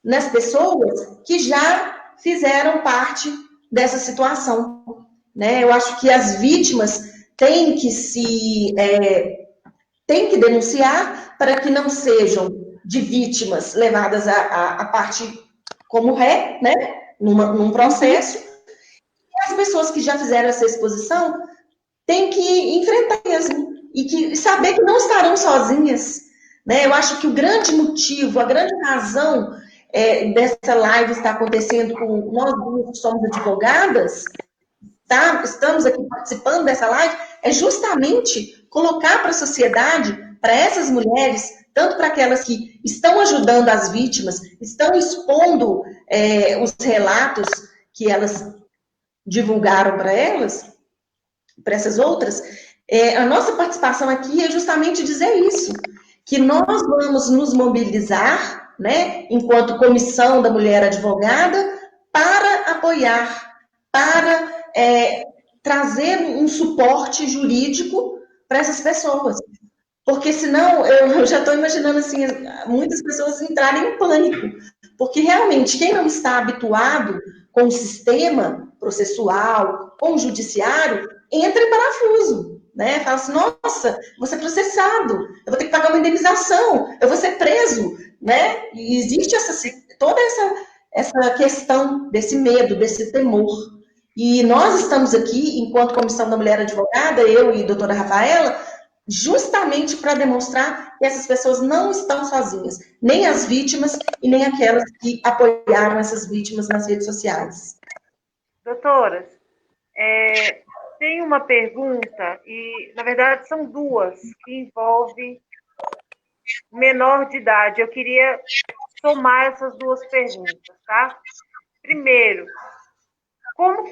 nas pessoas que já fizeram parte dessa situação, né? Eu acho que as vítimas têm que denunciar para que não sejam de vítimas levadas a parte como ré, né? Num processo. E as pessoas que já fizeram essa exposição têm que enfrentar mesmo e saber que não estarão sozinhas, né? Eu acho que o grande motivo, a grande razão dessa live estar acontecendo com nós duas que somos advogadas, tá? Estamos aqui participando dessa live, é justamente colocar para a sociedade, para essas mulheres, tanto para aquelas que estão ajudando as vítimas, estão expondo os relatos que elas divulgaram para elas, para essas outras, a nossa participação aqui é justamente dizer isso, que nós vamos nos mobilizar, né, enquanto comissão da mulher advogada, para apoiar, para trazer um suporte jurídico para essas pessoas. Porque senão, eu já estou imaginando assim, muitas pessoas entrarem em pânico. Porque realmente, quem não está habituado com o sistema processual, com o judiciário, entra em parafuso, né? Fala assim, nossa, vou ser processado, eu vou ter que pagar uma indenização, eu vou ser preso, né? E existe toda essa questão desse medo, desse temor. E nós estamos aqui, enquanto Comissão da Mulher Advogada, eu e a doutora Rafaela, justamente para demonstrar que essas pessoas não estão sozinhas, nem as vítimas e nem aquelas que apoiaram essas vítimas nas redes sociais. Doutoras, tem uma pergunta, e na verdade são duas, que envolvem menor de idade. Eu queria somar essas duas perguntas, tá? Primeiro, como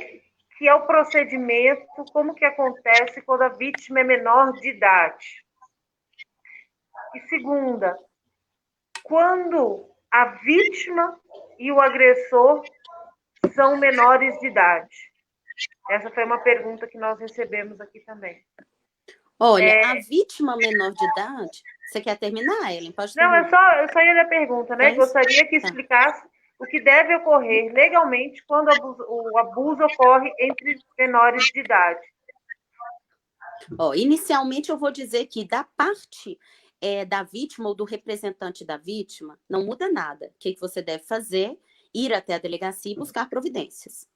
que é o procedimento, como que acontece quando a vítima é menor de idade? E segunda, quando a vítima e o agressor são menores de idade? Essa foi uma pergunta que nós recebemos aqui também. Olha, a vítima menor de idade... Você quer terminar, Ellen? Pode terminar. Não, eu só ia ler a pergunta, né? Gostaria que explicasse o que deve ocorrer legalmente quando o abuso ocorre entre menores de idade. Inicialmente, eu vou dizer que da parte da vítima ou do representante da vítima, não muda nada. O que você deve fazer? Ir até a delegacia e buscar providências.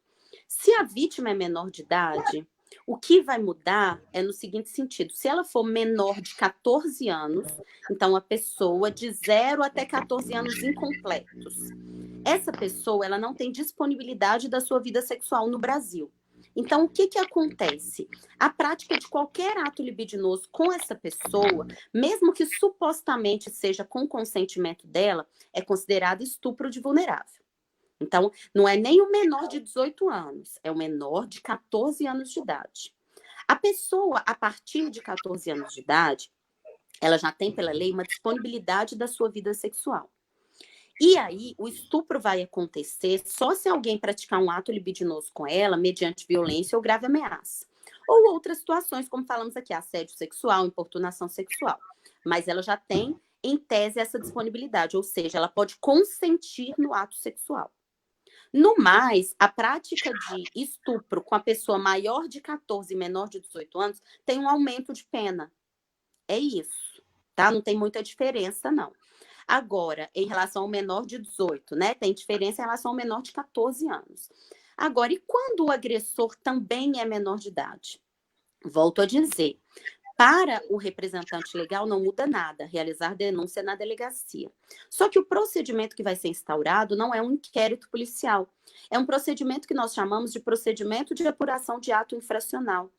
Se a vítima é menor de idade, o que vai mudar é no seguinte sentido: se ela for menor de 14 anos, então a pessoa de 0 até 14 anos incompletos, essa pessoa ela não tem disponibilidade da sua vida sexual no Brasil. Então, o que acontece? A prática de qualquer ato libidinoso com essa pessoa, mesmo que supostamente seja com consentimento dela, é considerado estupro de vulnerável. Então, não é nem o menor de 18 anos, é o menor de 14 anos de idade. A pessoa, a partir de 14 anos de idade, ela já tem, pela lei, uma disponibilidade da sua vida sexual. E aí, o estupro vai acontecer só se alguém praticar um ato libidinoso com ela, mediante violência ou grave ameaça. Ou outras situações, como falamos aqui, assédio sexual, importunação sexual. Mas ela já tem, em tese, essa disponibilidade, ou seja, ela pode consentir no ato sexual. No mais, a prática de estupro com a pessoa maior de 14 e menor de 18 anos tem um aumento de pena. É isso, tá? Não tem muita diferença, não. Agora, em relação ao menor de 18, né? Tem diferença em relação ao menor de 14 anos. Agora, e quando o agressor também é menor de idade? Volto a dizer, para o representante legal não muda nada, realizar denúncia na delegacia. Só que o procedimento que vai ser instaurado não é um inquérito policial. É um procedimento que nós chamamos de procedimento de apuração de ato infracional.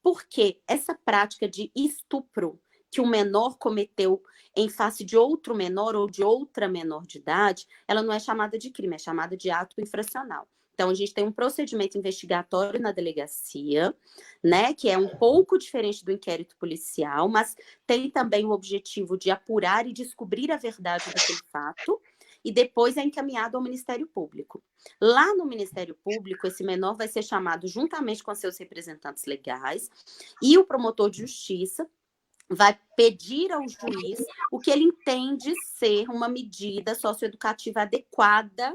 Porque essa prática de estupro que o menor cometeu em face de outro menor ou de outra menor de idade, ela não é chamada de crime, é chamada de ato infracional. Então, a gente tem um procedimento investigatório na delegacia, né, que é um pouco diferente do inquérito policial, mas tem também o objetivo de apurar e descobrir a verdade daquele fato, e depois é encaminhado ao Ministério Público. Lá no Ministério Público, esse menor vai ser chamado juntamente com seus representantes legais, e o promotor de justiça vai pedir ao juiz o que ele entende ser uma medida socioeducativa adequada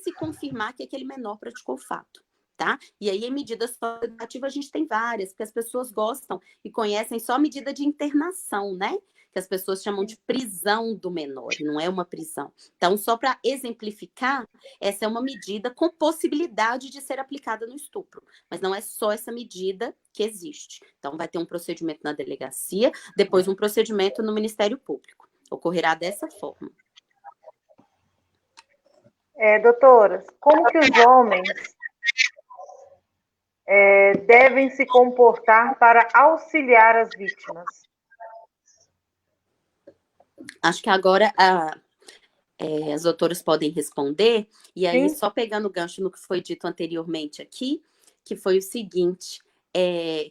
se confirmar que aquele menor praticou o fato, tá? E aí, em medida socioeducativa, a gente tem várias, porque as pessoas gostam e conhecem só a medida de internação, né? Que as pessoas chamam de prisão do menor, não é uma prisão. Então, só para exemplificar, essa é uma medida com possibilidade de ser aplicada no estupro, mas não é só essa medida que existe. Então, vai ter um procedimento na delegacia, depois um procedimento no Ministério Público. Ocorrerá dessa forma. Doutoras, como que os homens devem se comportar para auxiliar as vítimas? Acho que agora as doutoras podem responder, e aí, sim, só pegando o gancho no que foi dito anteriormente aqui, que foi o seguinte,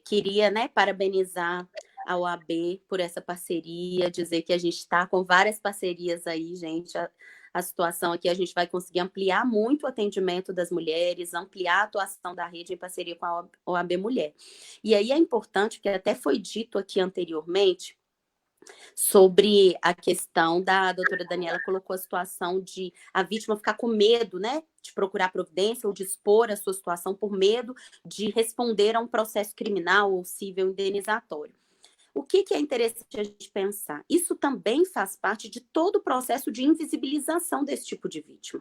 queria, né, parabenizar a OAB por essa parceria, dizer que a gente está com várias parcerias aí, gente. A situação aqui, a gente vai conseguir ampliar muito o atendimento das mulheres, ampliar a atuação da rede em parceria com a OAB Mulher. E aí é importante, que até foi dito aqui anteriormente, sobre a questão da doutora Daniela colocou a situação de a vítima ficar com medo, né, de procurar providência ou de expor a sua situação por medo de responder a um processo criminal ou civil indenizatório. O que é interessante a gente pensar? Isso também faz parte de todo o processo de invisibilização desse tipo de vítima,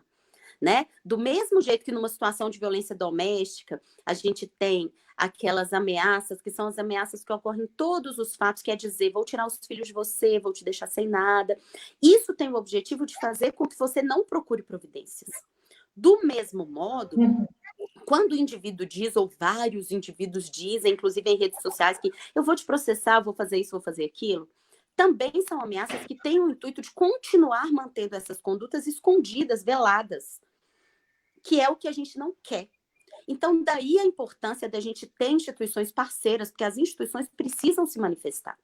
né? Do mesmo jeito que numa situação de violência doméstica, a gente tem aquelas ameaças, que são as ameaças que ocorrem em todos os fatos, quer dizer, vou tirar os filhos de você, vou te deixar sem nada. Isso tem o objetivo de fazer com que você não procure providências. Do mesmo modo, quando o indivíduo diz, ou vários indivíduos dizem, inclusive em redes sociais, que eu vou te processar, vou fazer isso, vou fazer aquilo, também são ameaças que têm o intuito de continuar mantendo essas condutas escondidas, veladas, que é o que a gente não quer. Então, daí a importância da gente ter instituições parceiras, porque as instituições precisam se manifestar.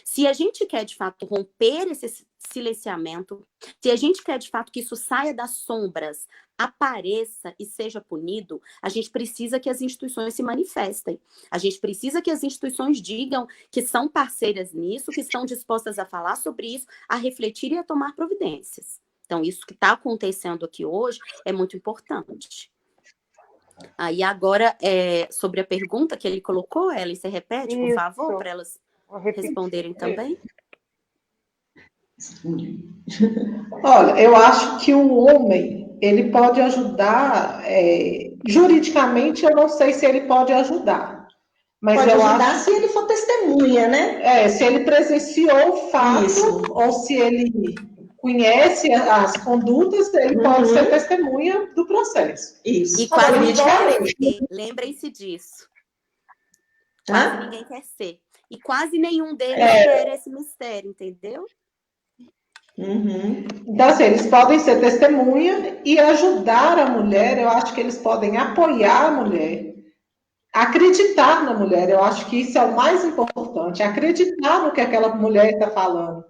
Se a gente quer, de fato, romper esse silenciamento, se a gente quer, de fato, que isso saia das sombras, apareça e seja punido, a gente precisa que as instituições se manifestem. A gente precisa que as instituições digam que são parceiras nisso, que estão dispostas a falar sobre isso, a refletir e a tomar providências. Então, isso que está acontecendo aqui hoje é muito importante. Aí agora, sobre a pergunta que ele colocou, Ellen, você repete, por favor, para elas responderem também? Olha, eu acho que o homem, ele pode ajudar, juridicamente, eu não sei se ele pode ajudar. Mas pode eu ajudar acho, se ele for testemunha, né? se ele presenciou o fato, Isso. ou se ele conhece as condutas, ele pode ser testemunha do processo. Isso. E quase ninguém quer ser, lembrem-se disso. Quase ninguém quer ser. E quase nenhum deles quer esse mistério, entendeu? Então, assim, eles podem ser testemunha e ajudar a mulher, eu acho que eles podem apoiar a mulher, acreditar na mulher, eu acho que isso é o mais importante, acreditar no que aquela mulher está falando.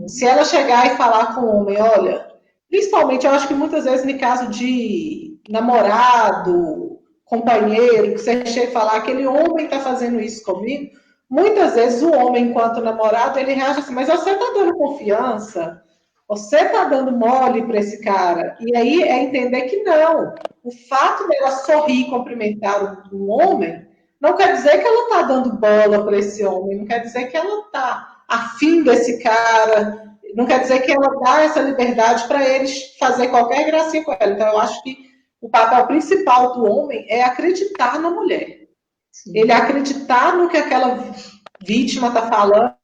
Se ela chegar e falar com o homem, olha, principalmente eu acho que muitas vezes no caso de namorado, companheiro, que você chega e falar, aquele homem está fazendo isso comigo, muitas vezes o homem, enquanto namorado, ele reage assim, mas você está dando confiança? Você está dando mole para esse cara? E aí é entender que não. O fato dela sorrir e cumprimentar um homem não quer dizer que ela está dando bola para esse homem, não quer dizer que ela está afim desse cara, não quer dizer que ela dá essa liberdade para eles fazer qualquer gracinha com ela. Então, eu acho que o papel principal do homem é acreditar na mulher. Sim. Ele acreditar no que aquela vítima está falando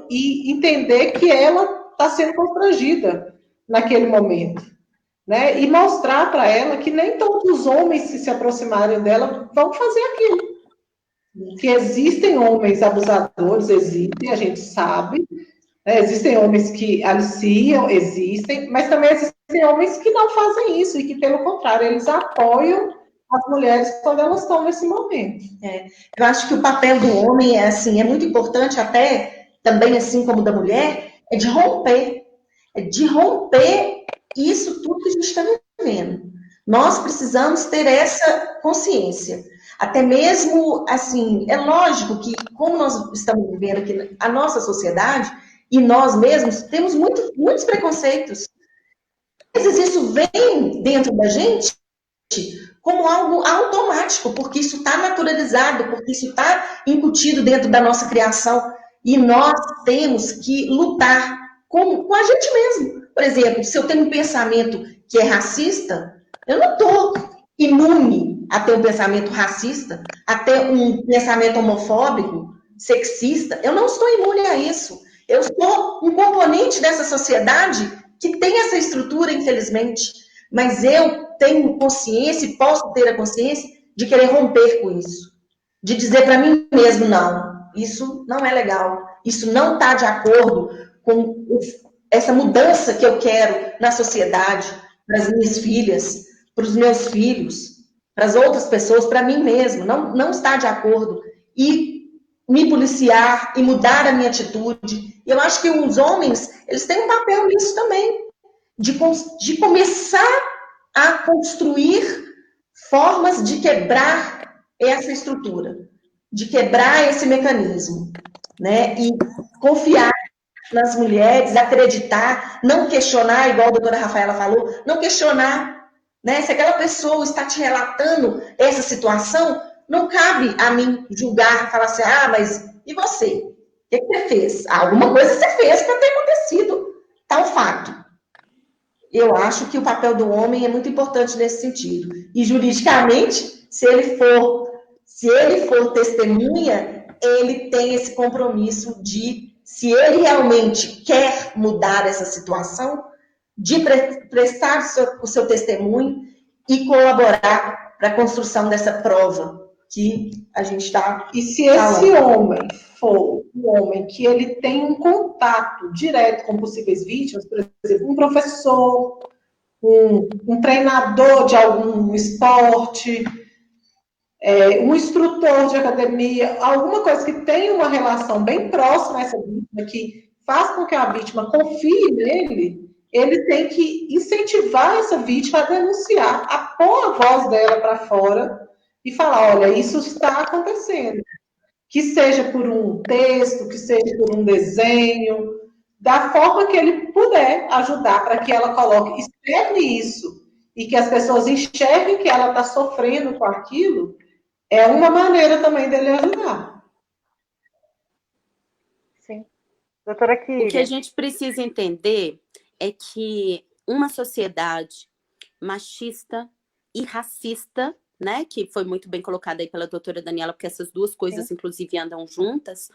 e entender que ela está sendo constrangida naquele momento, né? E mostrar para ela que nem todos os homens que se aproximarem dela vão fazer aquilo. Que existem homens abusadores, existem, a gente sabe, né? Existem homens que aliciam, existem, mas também existem homens que não fazem isso e que, pelo contrário, eles apoiam as mulheres quando elas estão nesse momento. Eu acho que o papel do homem é muito importante, até também assim como da mulher, é de romper isso tudo que a gente está vivendo. Nós precisamos ter essa consciência. Até mesmo, assim, é lógico que, como nós estamos vivendo aqui, a nossa sociedade, e nós mesmos, temos muitos preconceitos. Às vezes isso vem dentro da gente como algo automático, porque isso está naturalizado, porque isso está incutido dentro da nossa criação, e nós temos que lutar com a gente mesmo. Por exemplo, se eu tenho um pensamento que é racista, eu não estou imune a ter um pensamento racista, a ter um pensamento homofóbico, sexista. Eu não estou imune a isso. Eu sou um componente dessa sociedade que tem essa estrutura, infelizmente. Mas eu tenho consciência e posso ter a consciência de querer romper com isso. De dizer para mim mesmo, não, isso não é legal. Isso não está de acordo com essa mudança que eu quero na sociedade, para as minhas filhas, para os meus filhos, para as outras pessoas, para mim mesmo. Não está de acordo. E me policiar e mudar a minha atitude. Eu acho que os homens, eles têm um papel nisso também, de começar a construir formas de quebrar essa estrutura, de quebrar esse mecanismo, né? E confiar nas mulheres, acreditar, não questionar, igual a doutora Rafaela falou, não questionar, né? Se aquela pessoa está te relatando essa situação, não cabe a mim julgar, falar assim, mas e você? O que você fez? Alguma coisa você fez para ter acontecido tal fato. Eu acho que o papel do homem é muito importante nesse sentido. E juridicamente, se ele for testemunha, ele tem esse compromisso de, se ele realmente quer mudar essa situação, de prestar o seu testemunho e colaborar para a construção dessa prova que a gente está. E se esse homem for um homem que ele tem um contato direto com possíveis vítimas, por exemplo, um professor, um treinador de algum esporte, um instrutor de academia, alguma coisa que tenha uma relação bem próxima a essa vítima, que faz com que a vítima confie nele, ele tem que incentivar essa vítima a denunciar, a pôr a voz dela para fora e falar, olha, isso está acontecendo. Que seja por um texto, que seja por um desenho, da forma que ele puder ajudar para que ela coloque, externe isso e que as pessoas enxerguem que ela está sofrendo com aquilo, é uma maneira também dele ajudar. Sim. Doutora O que a Kíria. gente precisa entender é que uma sociedade machista e racista, né, que foi muito bem colocada aí pela doutora Daniela, porque essas duas coisas, inclusive, andam juntas,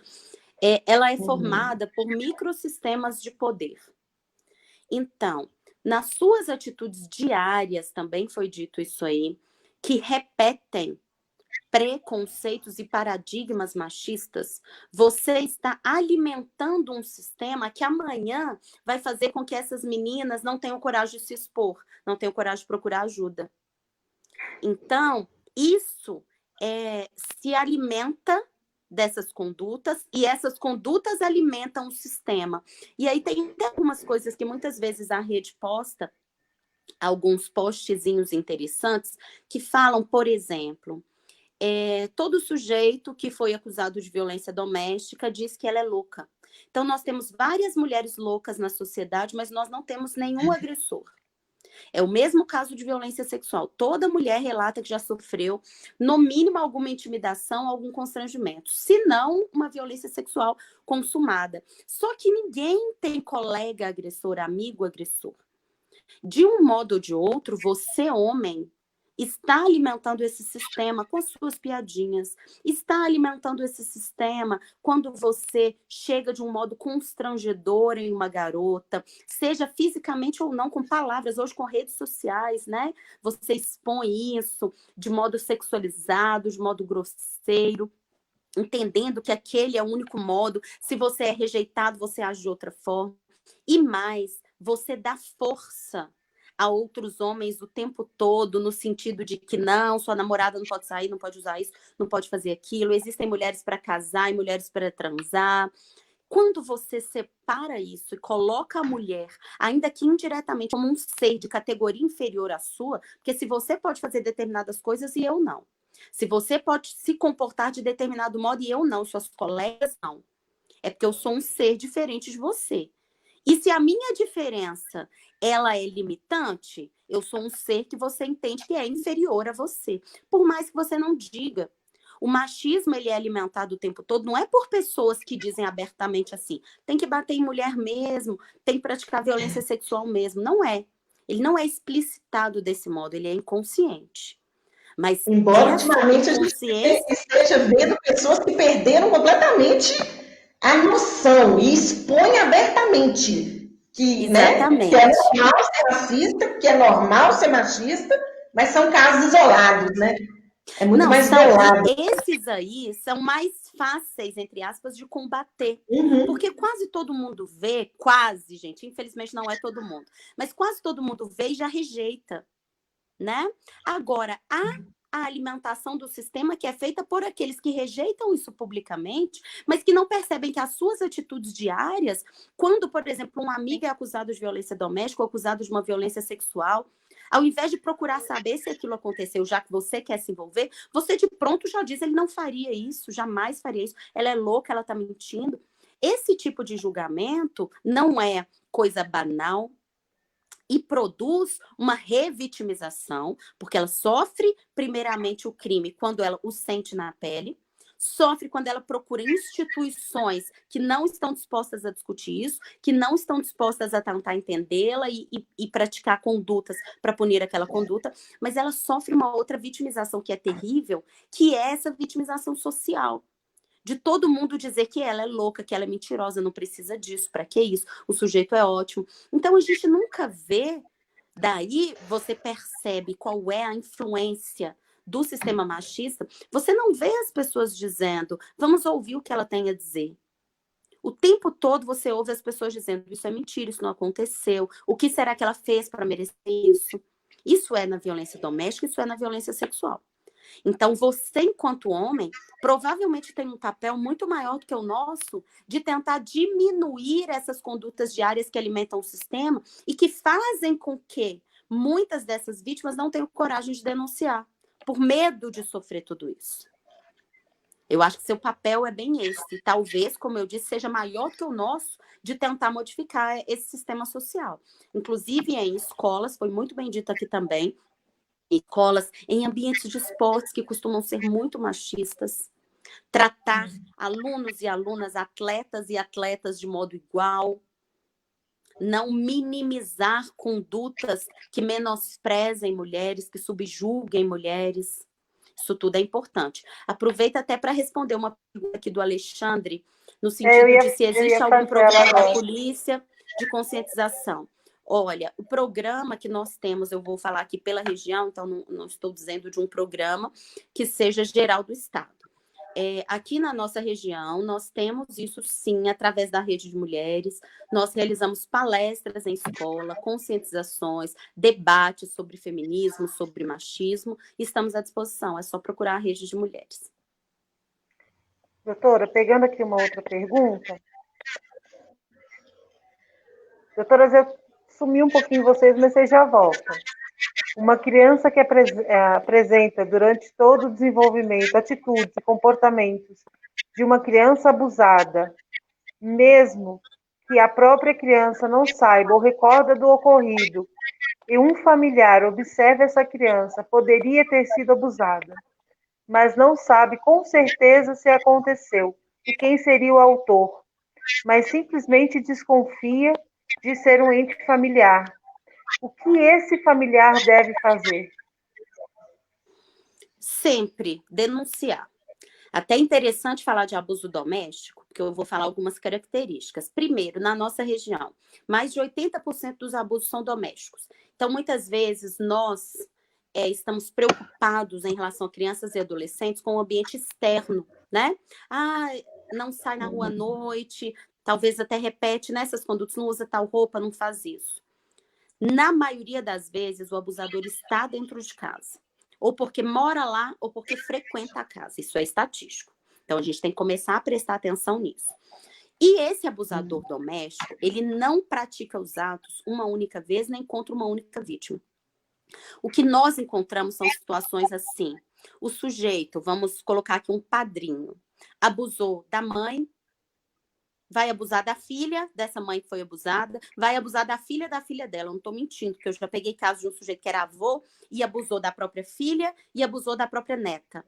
ela é formada por microsistemas de poder. Então, nas suas atitudes diárias, também foi dito isso aí, que repetem preconceitos e paradigmas machistas, você está alimentando um sistema que amanhã vai fazer com que essas meninas não tenham coragem de se expor, não tenham coragem de procurar ajuda. Então, isso se alimenta dessas condutas, e essas condutas alimentam o sistema. E aí tem algumas coisas que muitas vezes a rede posta, alguns postzinhos interessantes, que falam, por exemplo, todo sujeito que foi acusado de violência doméstica diz que ela é louca. Então, nós temos várias mulheres loucas na sociedade, mas nós não temos nenhum agressor. É o mesmo caso de violência sexual. Toda mulher relata que já sofreu, no mínimo, alguma intimidação, algum constrangimento. Se não, uma violência sexual consumada. Só que ninguém tem colega agressor, amigo agressor. De um modo ou de outro, você, homem, está alimentando esse sistema com as suas piadinhas, está alimentando esse sistema quando você chega de um modo constrangedor em uma garota, seja fisicamente ou não, com palavras, hoje com redes sociais, né? Você expõe isso de modo sexualizado, de modo grosseiro, entendendo que aquele é o único modo. Se você é rejeitado, você age de outra forma. E mais, você dá força a outros homens o tempo todo, no sentido de que não, sua namorada não pode sair, não pode usar isso, não pode fazer aquilo, existem mulheres para casar e mulheres para transar. Quando você separa isso e coloca a mulher, ainda que indiretamente, como um ser de categoria inferior à sua, porque se você pode fazer determinadas coisas e eu não, se você pode se comportar de determinado modo e eu não, suas colegas não, é porque eu sou um ser diferente de você. E se a minha diferença, ela é limitante, eu sou um ser que você entende que é inferior a você. Por mais que você não diga. O machismo, ele é alimentado o tempo todo, não é por pessoas que dizem abertamente assim, tem que bater em mulher mesmo, tem que praticar violência sexual mesmo. Não é. Ele não é explicitado desse modo, ele é inconsciente. Mas embora ultimamente a gente esteja vendo pessoas que perderam completamente a noção e expõe abertamente que, né, que é normal ser racista, que é normal ser machista, mas são casos isolados, né? É muito mais velado. Esses aí são mais fáceis, entre aspas, de combater. Porque quase todo mundo vê, quase, gente, infelizmente não é todo mundo, mas quase todo mundo vê e já rejeita, né? Agora, a alimentação do sistema que é feita por aqueles que rejeitam isso publicamente, mas que não percebem que as suas atitudes diárias, quando, por exemplo, um amigo é acusado de violência doméstica ou acusado de uma violência sexual, ao invés de procurar saber se aquilo aconteceu, já que você quer se envolver, você de pronto já diz, ele não faria isso, jamais faria isso, ela é louca, ela está mentindo. Esse tipo de julgamento não é coisa banal, e produz uma revitimização, porque ela sofre primeiramente o crime quando ela o sente na pele, sofre quando ela procura instituições que não estão dispostas a discutir isso, que não estão dispostas a tentar entendê-la e praticar condutas para punir aquela conduta, mas ela sofre uma outra vitimização que é terrível, que é essa vitimização social. De todo mundo dizer que ela é louca, que ela é mentirosa, não precisa disso, para que isso? O sujeito é ótimo. Então, a gente nunca vê, daí você percebe qual é a influência do sistema machista, você não vê as pessoas dizendo, vamos ouvir o que ela tem a dizer. O tempo todo você ouve as pessoas dizendo, isso é mentira, isso não aconteceu, o que será que ela fez para merecer isso? Isso é na violência doméstica, isso é na violência sexual. Então, você, enquanto homem, provavelmente tem um papel muito maior do que o nosso de tentar diminuir essas condutas diárias que alimentam o sistema e que fazem com que muitas dessas vítimas não tenham coragem de denunciar, por medo de sofrer tudo isso. Eu acho que seu papel é bem esse. Talvez, como eu disse, seja maior que o nosso de tentar modificar esse sistema social. Inclusive em escolas, foi muito bem dito aqui também, escolas, em ambientes de esportes que costumam ser muito machistas, tratar alunos e alunas, atletas e atletas de modo igual, não minimizar condutas que menosprezem mulheres, que subjulguem mulheres. Isso tudo é importante. Aproveita até para responder uma pergunta aqui do Alexandre, no sentido de se existe algum programa da polícia de conscientização. Olha, o programa que nós temos, eu vou falar aqui pela região, então não estou dizendo de um programa que seja geral do Estado. Aqui na nossa região, nós temos isso sim, através da Rede de Mulheres. Nós realizamos palestras em escola, conscientizações, debates sobre feminismo, sobre machismo. Estamos à disposição, é só procurar a Rede de Mulheres. Doutora, pegando aqui uma outra pergunta. Doutoras, eu sumi um pouquinho vocês, mas vocês já voltam. Uma criança que apresenta durante todo o desenvolvimento atitudes e comportamentos de uma criança abusada, mesmo que a própria criança não saiba ou recorda do ocorrido, e um familiar observa essa criança, poderia ter sido abusada, mas não sabe com certeza se aconteceu e quem seria o autor, mas simplesmente desconfia de ser um ente familiar. O que esse familiar deve fazer? Sempre denunciar. Até interessante falar de abuso doméstico, porque eu vou falar algumas características. Primeiro, na nossa região, mais de 80% dos abusos são domésticos. Então, muitas vezes, nós estamos preocupados em relação a crianças e adolescentes com o ambiente externo, né? Não sai na rua à noite, talvez até repete nessas condutas, não usa tal roupa, não faz isso. Na maioria das vezes, o abusador está dentro de casa. Ou porque mora lá, ou porque frequenta a casa. Isso é estatístico. Então, a gente tem que começar a prestar atenção nisso. E esse abusador doméstico, ele não pratica os atos uma única vez, nem contra uma única vítima. O que nós encontramos são situações assim. O sujeito, vamos colocar aqui um padrinho, abusou da mãe, vai abusar da filha dessa mãe que foi abusada, vai abusar da filha dela. Eu não estou mentindo, porque eu já peguei casos de um sujeito que era avô e abusou da própria filha e abusou da própria neta.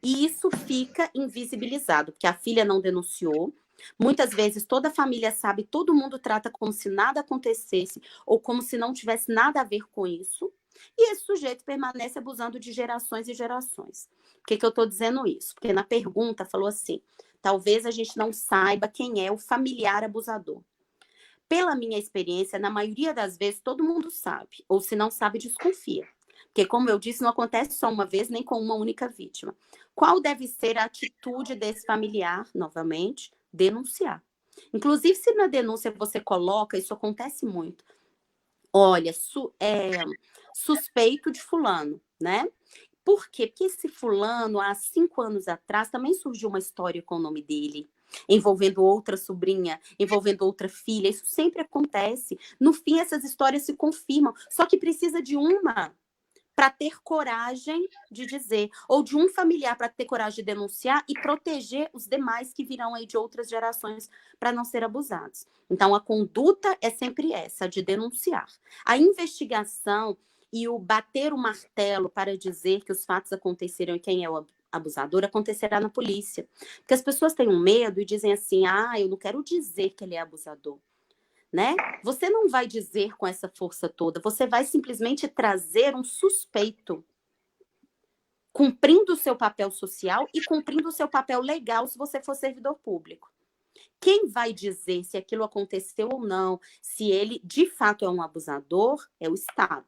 E isso fica invisibilizado, porque a filha não denunciou. Muitas vezes toda a família sabe, todo mundo trata como se nada acontecesse ou como se não tivesse nada a ver com isso. E esse sujeito permanece abusando de gerações e gerações. Por que eu estou dizendo isso? Porque na pergunta falou assim, talvez a gente não saiba quem é o familiar abusador. Pela minha experiência, na maioria das vezes, todo mundo sabe. Ou se não sabe, desconfia. Porque, como eu disse, não acontece só uma vez, nem com uma única vítima. Qual deve ser a atitude desse familiar, novamente? Denunciar. Inclusive, se na denúncia você coloca, isso acontece muito. Olha, suspeito de fulano, né? Por quê? Porque esse fulano, há 5 anos atrás, também surgiu uma história com o nome dele, envolvendo outra sobrinha, envolvendo outra filha. Isso sempre acontece. No fim, essas histórias se confirmam. Só que precisa de uma para ter coragem de dizer, ou de um familiar para ter coragem de denunciar e proteger os demais que virão aí de outras gerações para não ser abusados. Então, a conduta é sempre essa, de denunciar. A investigação e o bater o martelo para dizer que os fatos aconteceram e quem é o abusador acontecerá na polícia. Porque as pessoas têm um medo e dizem assim, eu não quero dizer que ele é abusador. Né? Você não vai dizer com essa força toda, você vai simplesmente trazer um suspeito, cumprindo o seu papel social e cumprindo o seu papel legal se você for servidor público. Quem vai dizer se aquilo aconteceu ou não, se ele de fato é um abusador, é o Estado,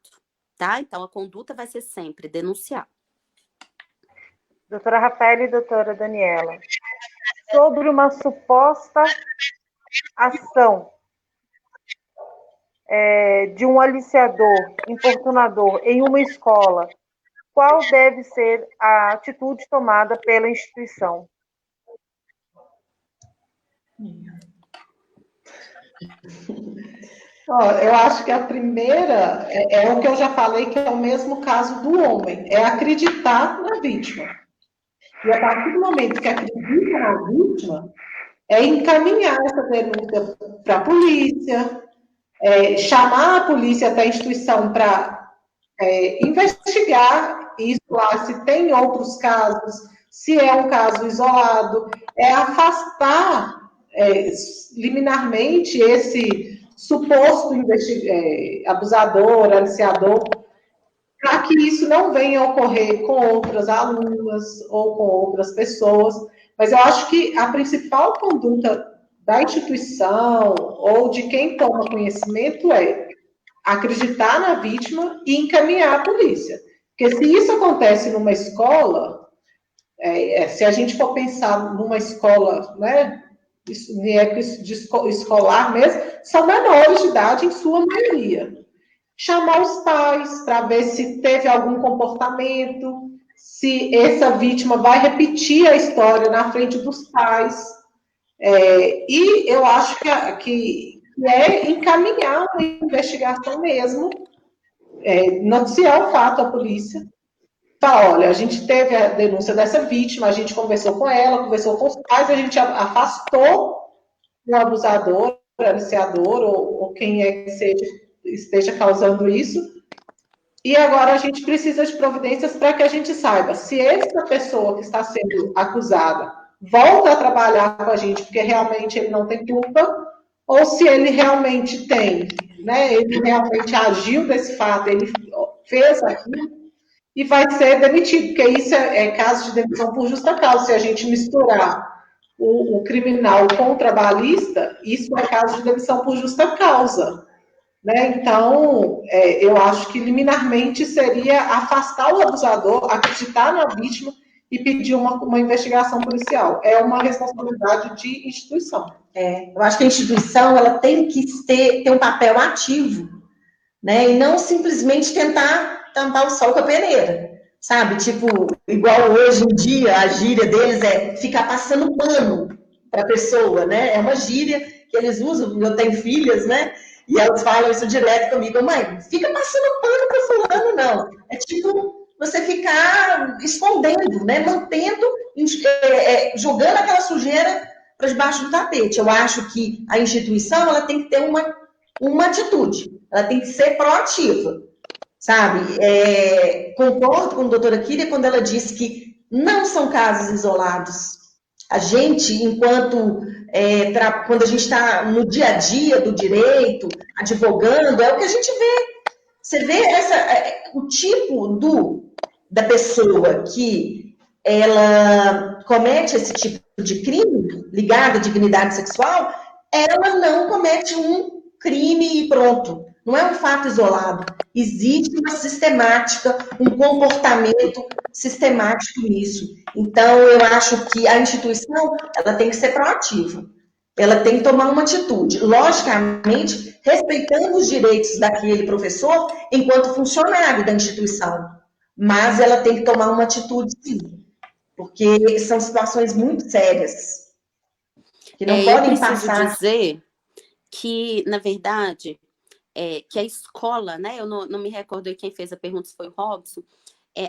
tá? Então a conduta vai ser sempre denunciar. Doutora Rafaela e doutora Daniela, sobre uma suposta ação de um aliciador, importunador, em uma escola, qual deve ser a atitude tomada pela instituição? Eu acho que a primeira é o que eu já falei, que é o mesmo caso do homem, é acreditar na vítima. E a partir do momento que acredita na vítima, é encaminhar essa denúncia para a polícia, chamar a polícia até a instituição para investigar isso lá, se tem outros casos, se é um caso isolado, afastar liminarmente esse suposto abusador, aliciador, para que isso não venha a ocorrer com outras alunas ou com outras pessoas. Mas eu acho que a principal conduta da instituição ou de quem toma conhecimento é acreditar na vítima e encaminhar a polícia. Porque se isso acontece numa escola, se a gente for pensar numa escola, né, em época escolar mesmo, são menores de idade em sua maioria. Chamar os pais para ver se teve algum comportamento, se essa vítima vai repetir a história na frente dos pais. E eu acho que é encaminhar uma investigação mesmo, noticiar o fato à polícia. Falar, olha, a gente teve a denúncia dessa vítima, a gente conversou com ela, conversou com os pais, a gente afastou o abusador, o aliciador, ou quem é que esteja causando isso, e agora a gente precisa de providências para que a gente saiba se essa pessoa que está sendo acusada volta a trabalhar com a gente porque realmente ele não tem culpa, ou se ele realmente tem, né, ele realmente agiu desse fato, ele fez aquilo, e vai ser demitido, porque isso é caso de demissão por justa causa. Se a gente misturar o criminal com o trabalhista, isso é caso de demissão por justa causa. Né? Então, eu acho que liminarmente seria afastar o abusador, acreditar na vítima e pedir uma investigação policial. É uma responsabilidade de instituição. Eu acho que a instituição ela tem que ter um papel ativo, né? E não simplesmente tentar tampar o sol com a peneira, sabe? Tipo, igual hoje em dia, a gíria deles é ficar passando pano para a pessoa, né? É uma gíria que eles usam, eu tenho filhas, né? E elas falam isso direto comigo, mãe, fica passando pano para fulano, não. É tipo, você ficar escondendo, né? Mantendo, jogando aquela sujeira para debaixo do tapete. Eu acho que a instituição ela tem que ter uma atitude, ela tem que ser proativa, sabe? Concordo com a doutora Kíria quando ela disse que não são casos isolados. A gente, quando a gente está no dia a dia do direito, advogando, é o que a gente vê. Você vê o tipo da pessoa que ela comete esse tipo de crime ligado à dignidade sexual, ela não comete um crime e pronto. Não é um fato isolado. Existe uma sistemática, um comportamento sistemático nisso. Então, eu acho que a instituição ela tem que ser proativa. Ela tem que tomar uma atitude. Logicamente, respeitando os direitos daquele professor enquanto funcionário da instituição. Mas ela tem que tomar uma atitude, sim. Porque são situações muito sérias. Que não podem passar... Eu preciso dizer que, na verdade... que a escola, né? Eu não me recordo quem fez a pergunta, se foi o Robson.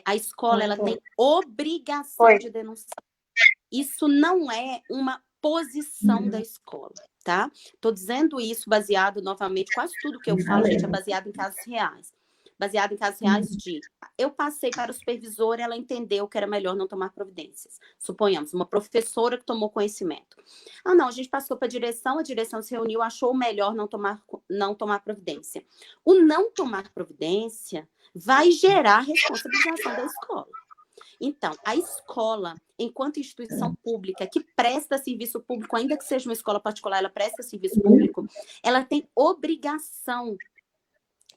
A escola ela tem obrigação de denunciar. Isso não é uma posição da escola, tá? Estou dizendo isso baseado, novamente, quase tudo que eu falo, gente, é baseado em casos reais. Baseado em casos reais de... Eu passei para o supervisor, ela entendeu que era melhor não tomar providências. Suponhamos, uma professora que tomou conhecimento. Não, a gente passou para a direção se reuniu, achou melhor não tomar providência. O não tomar providência vai gerar responsabilização da escola. Então, a escola, enquanto instituição pública que presta serviço público, ainda que seja uma escola particular, ela presta serviço público, ela tem obrigação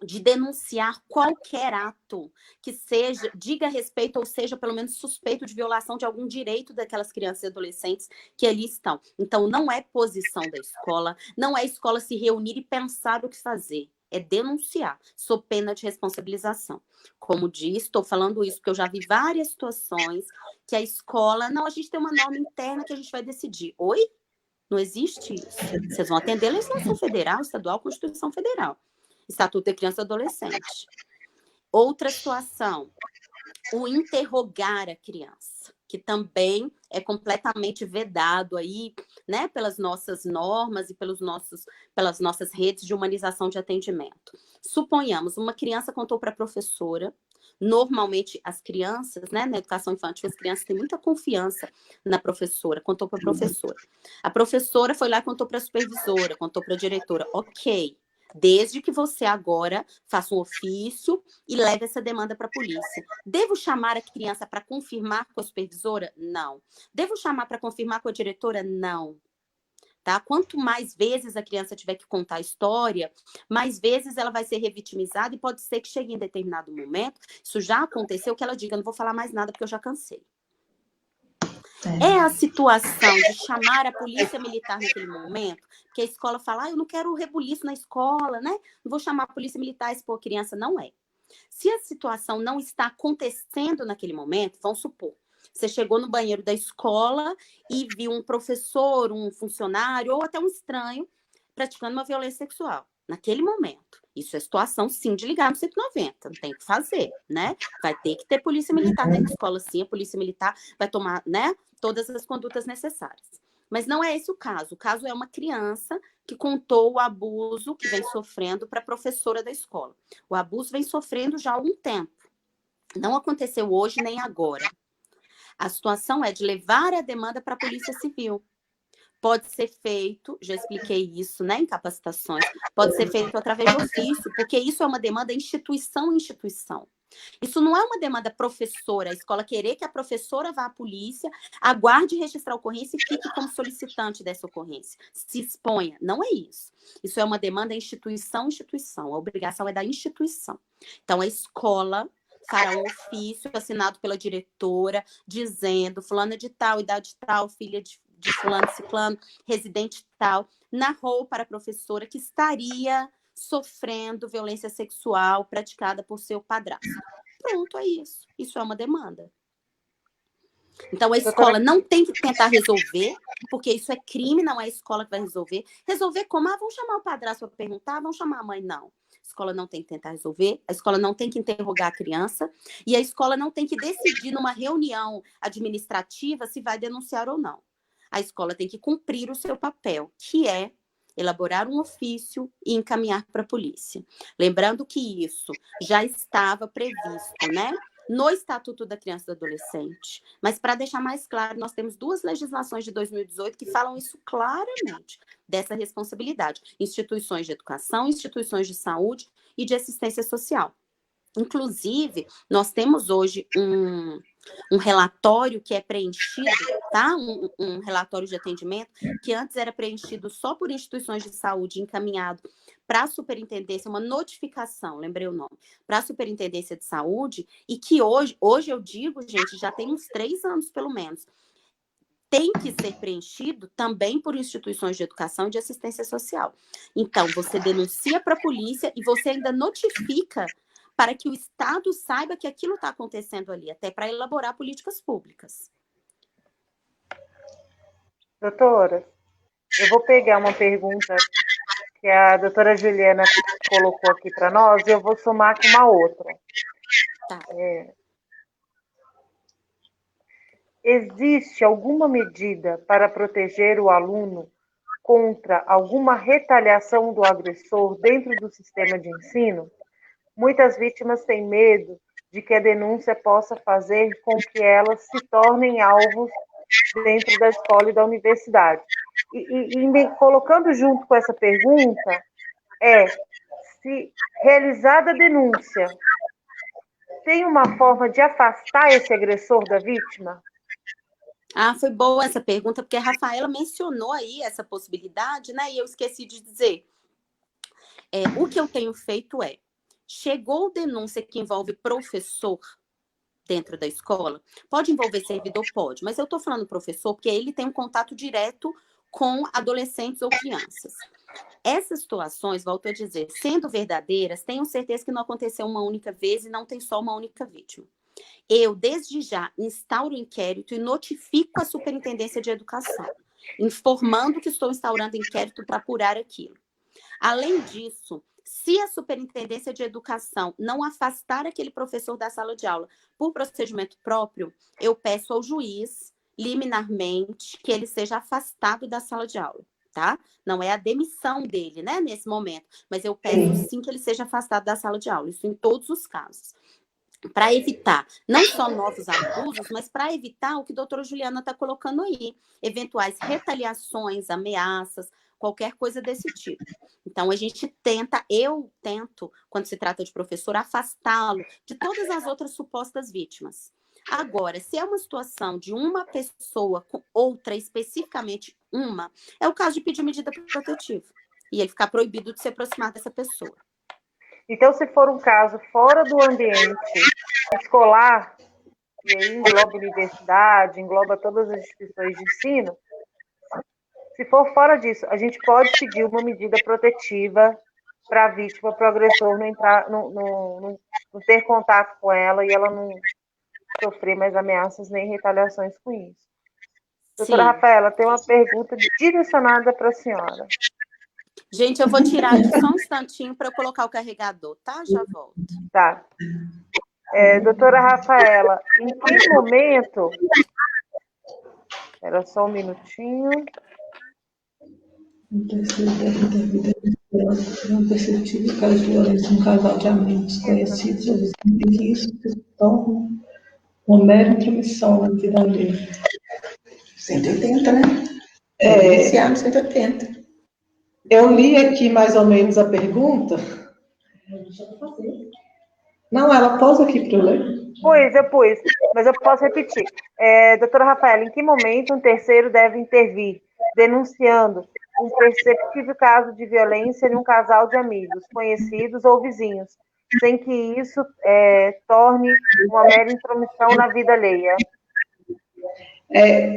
de denunciar qualquer ato que seja, diga respeito ou seja pelo menos suspeito de violação de algum direito daquelas crianças e adolescentes que ali estão. Então, não é posição da escola, não é a escola se reunir e pensar o que fazer. é denunciar, sob pena de responsabilização. Como disse, estou falando isso porque eu já vi várias situações que a escola, não, a gente tem uma norma interna que a gente vai decidir. Oi? Não existe isso. Vocês vão atender a legislação federal, estadual, Constituição Federal, Estatuto de Criança e Adolescente. Outra situação, o interrogar a criança, que também é completamente vedado aí, né, pelas nossas normas e pelas nossas redes de humanização de atendimento. Suponhamos, uma criança contou para a professora. Normalmente, as crianças, né, na educação infantil, as crianças têm muita confiança na professora, contou para a professora. A professora foi lá e contou para a supervisora, contou para a diretora. Ok, desde que você agora faça um ofício e leve essa demanda para a polícia. Devo chamar a criança para confirmar com a supervisora? Não. Devo chamar para confirmar com a diretora? Não. Tá? Quanto mais vezes a criança tiver que contar a história, mais vezes ela vai ser revitimizada e pode ser que chegue em determinado momento, isso já aconteceu, que ela diga, não vou falar mais nada porque eu já cansei. É a situação de chamar a polícia militar naquele momento, que a escola fala, eu não quero rebuliço na escola, né? Não vou chamar a polícia militar e expor a criança, não é. Se a situação não está acontecendo naquele momento, vamos supor, você chegou no banheiro da escola e viu um professor, um funcionário ou até um estranho praticando uma violência sexual. Naquele momento, isso é situação, sim, de ligar no 190, não tem o que fazer, né? Vai ter que ter polícia militar dentro da escola, sim, a polícia militar vai tomar, né, todas as condutas necessárias. Mas não é esse o caso. O caso é uma criança que contou o abuso que vem sofrendo para a professora da escola. O abuso vem sofrendo já há algum tempo. Não aconteceu hoje nem agora. A situação é de levar a demanda para a Polícia Civil. Pode ser feito, já expliquei isso, né, em capacitações, pode ser feito através de ofício, porque isso é uma demanda instituição em instituição. Isso não é uma demanda professora, a escola querer que a professora vá à polícia, aguarde registrar a ocorrência e fique como solicitante dessa ocorrência, se exponha. Não é isso. Isso é uma demanda instituição em instituição, a obrigação é da instituição. Então, a escola fará um ofício assinado pela diretora, dizendo, fulana de tal, idade tal, filha de fulano, ciclano, residente tal, narrou para a professora que estaria sofrendo violência sexual praticada por seu padrasto. Pronto, é isso. Isso é uma demanda. Então, a escola não tem que tentar resolver, porque isso é crime, não é a escola que vai resolver. Resolver como? Vamos chamar o padrasto para perguntar, vamos chamar a mãe? Não. A escola não tem que tentar resolver, a escola não tem que interrogar a criança, e a escola não tem que decidir numa reunião administrativa se vai denunciar ou não. A escola tem que cumprir o seu papel, que é elaborar um ofício e encaminhar para a polícia. Lembrando que isso já estava previsto, né, no Estatuto da Criança e do Adolescente. Mas, para deixar mais claro, nós temos 2 legislações de 2018 que falam isso claramente, dessa responsabilidade. Instituições de educação, instituições de saúde e de assistência social. Inclusive, nós temos hoje um relatório que é preenchido, tá? Um relatório de atendimento que antes era preenchido só por instituições de saúde, encaminhado para a superintendência, uma notificação, lembrei o nome, para a superintendência de saúde, e que hoje eu digo, gente, já tem uns 3 anos pelo menos, tem que ser preenchido também por instituições de educação e de assistência social. Então, você denuncia para a polícia e você ainda notifica para que o Estado saiba que aquilo está acontecendo ali, até para elaborar políticas públicas. Doutora, eu vou pegar uma pergunta que a doutora Juliana colocou aqui para nós e eu vou somar com uma outra. Tá. Existe alguma medida para proteger o aluno contra alguma retaliação do agressor dentro do sistema de ensino? Muitas vítimas têm medo de que a denúncia possa fazer com que elas se tornem alvos dentro da escola e da universidade. E me colocando junto com essa pergunta, se realizada a denúncia, tem uma forma de afastar esse agressor da vítima? Foi boa essa pergunta, porque a Rafaela mencionou aí essa possibilidade, né? E eu esqueci de dizer. O que eu tenho feito chegou denúncia que envolve professor dentro da escola, pode envolver servidor? Pode, mas eu estou falando professor porque ele tem um contato direto com adolescentes ou crianças. Essas situações, volto a dizer, sendo verdadeiras, tenham certeza que não aconteceu uma única vez e não tem só uma única vítima. Eu, desde já, instauro o inquérito e notifico a Superintendência de Educação, informando que estou instaurando inquérito para apurar aquilo. Além disso, se a Superintendência de Educação não afastar aquele professor da sala de aula por procedimento próprio, eu peço ao juiz, liminarmente, que ele seja afastado da sala de aula, tá? Não é a demissão dele, né, nesse momento, mas eu peço sim que ele seja afastado da sala de aula, isso em todos os casos. Para evitar não só novos abusos, mas para evitar o que a doutora Juliana está colocando aí, eventuais retaliações, ameaças, qualquer coisa desse tipo. Então, eu tento, quando se trata de professor, afastá-lo de todas as outras supostas vítimas. Agora, se é uma situação de uma pessoa com outra, especificamente uma, é o caso de pedir medida protetiva. E ele ficar proibido de se aproximar dessa pessoa. Então, se for um caso fora do ambiente escolar, e aí engloba a universidade, engloba todas as instituições de ensino, se for fora disso, a gente pode pedir uma medida protetiva para a vítima, para o agressor não ter contato com ela e ela não sofrer mais ameaças nem retaliações com isso. Doutora Rafaela, tem uma pergunta direcionada para a senhora. Gente, eu vou tirar aqui só um instantinho para eu colocar o carregador, tá? Já volto. Tá. Doutora Rafaela, em que momento... Era só um minutinho. Não perceptível caso de violência um casal de amigos conhecidos ou vizinhos, que isso se torna uma mera intromissão na vida alheia. 180, né? Iniciar no 180. Eu li aqui mais ou menos a pergunta. Não, ela pôs aqui para eu ler. Eu pus, mas eu posso repetir. Doutora Rafaela, em que momento um terceiro deve intervir, denunciando um perceptível caso de violência em um casal de amigos, conhecidos ou vizinhos, sem que isso torne uma mera intromissão na vida alheia?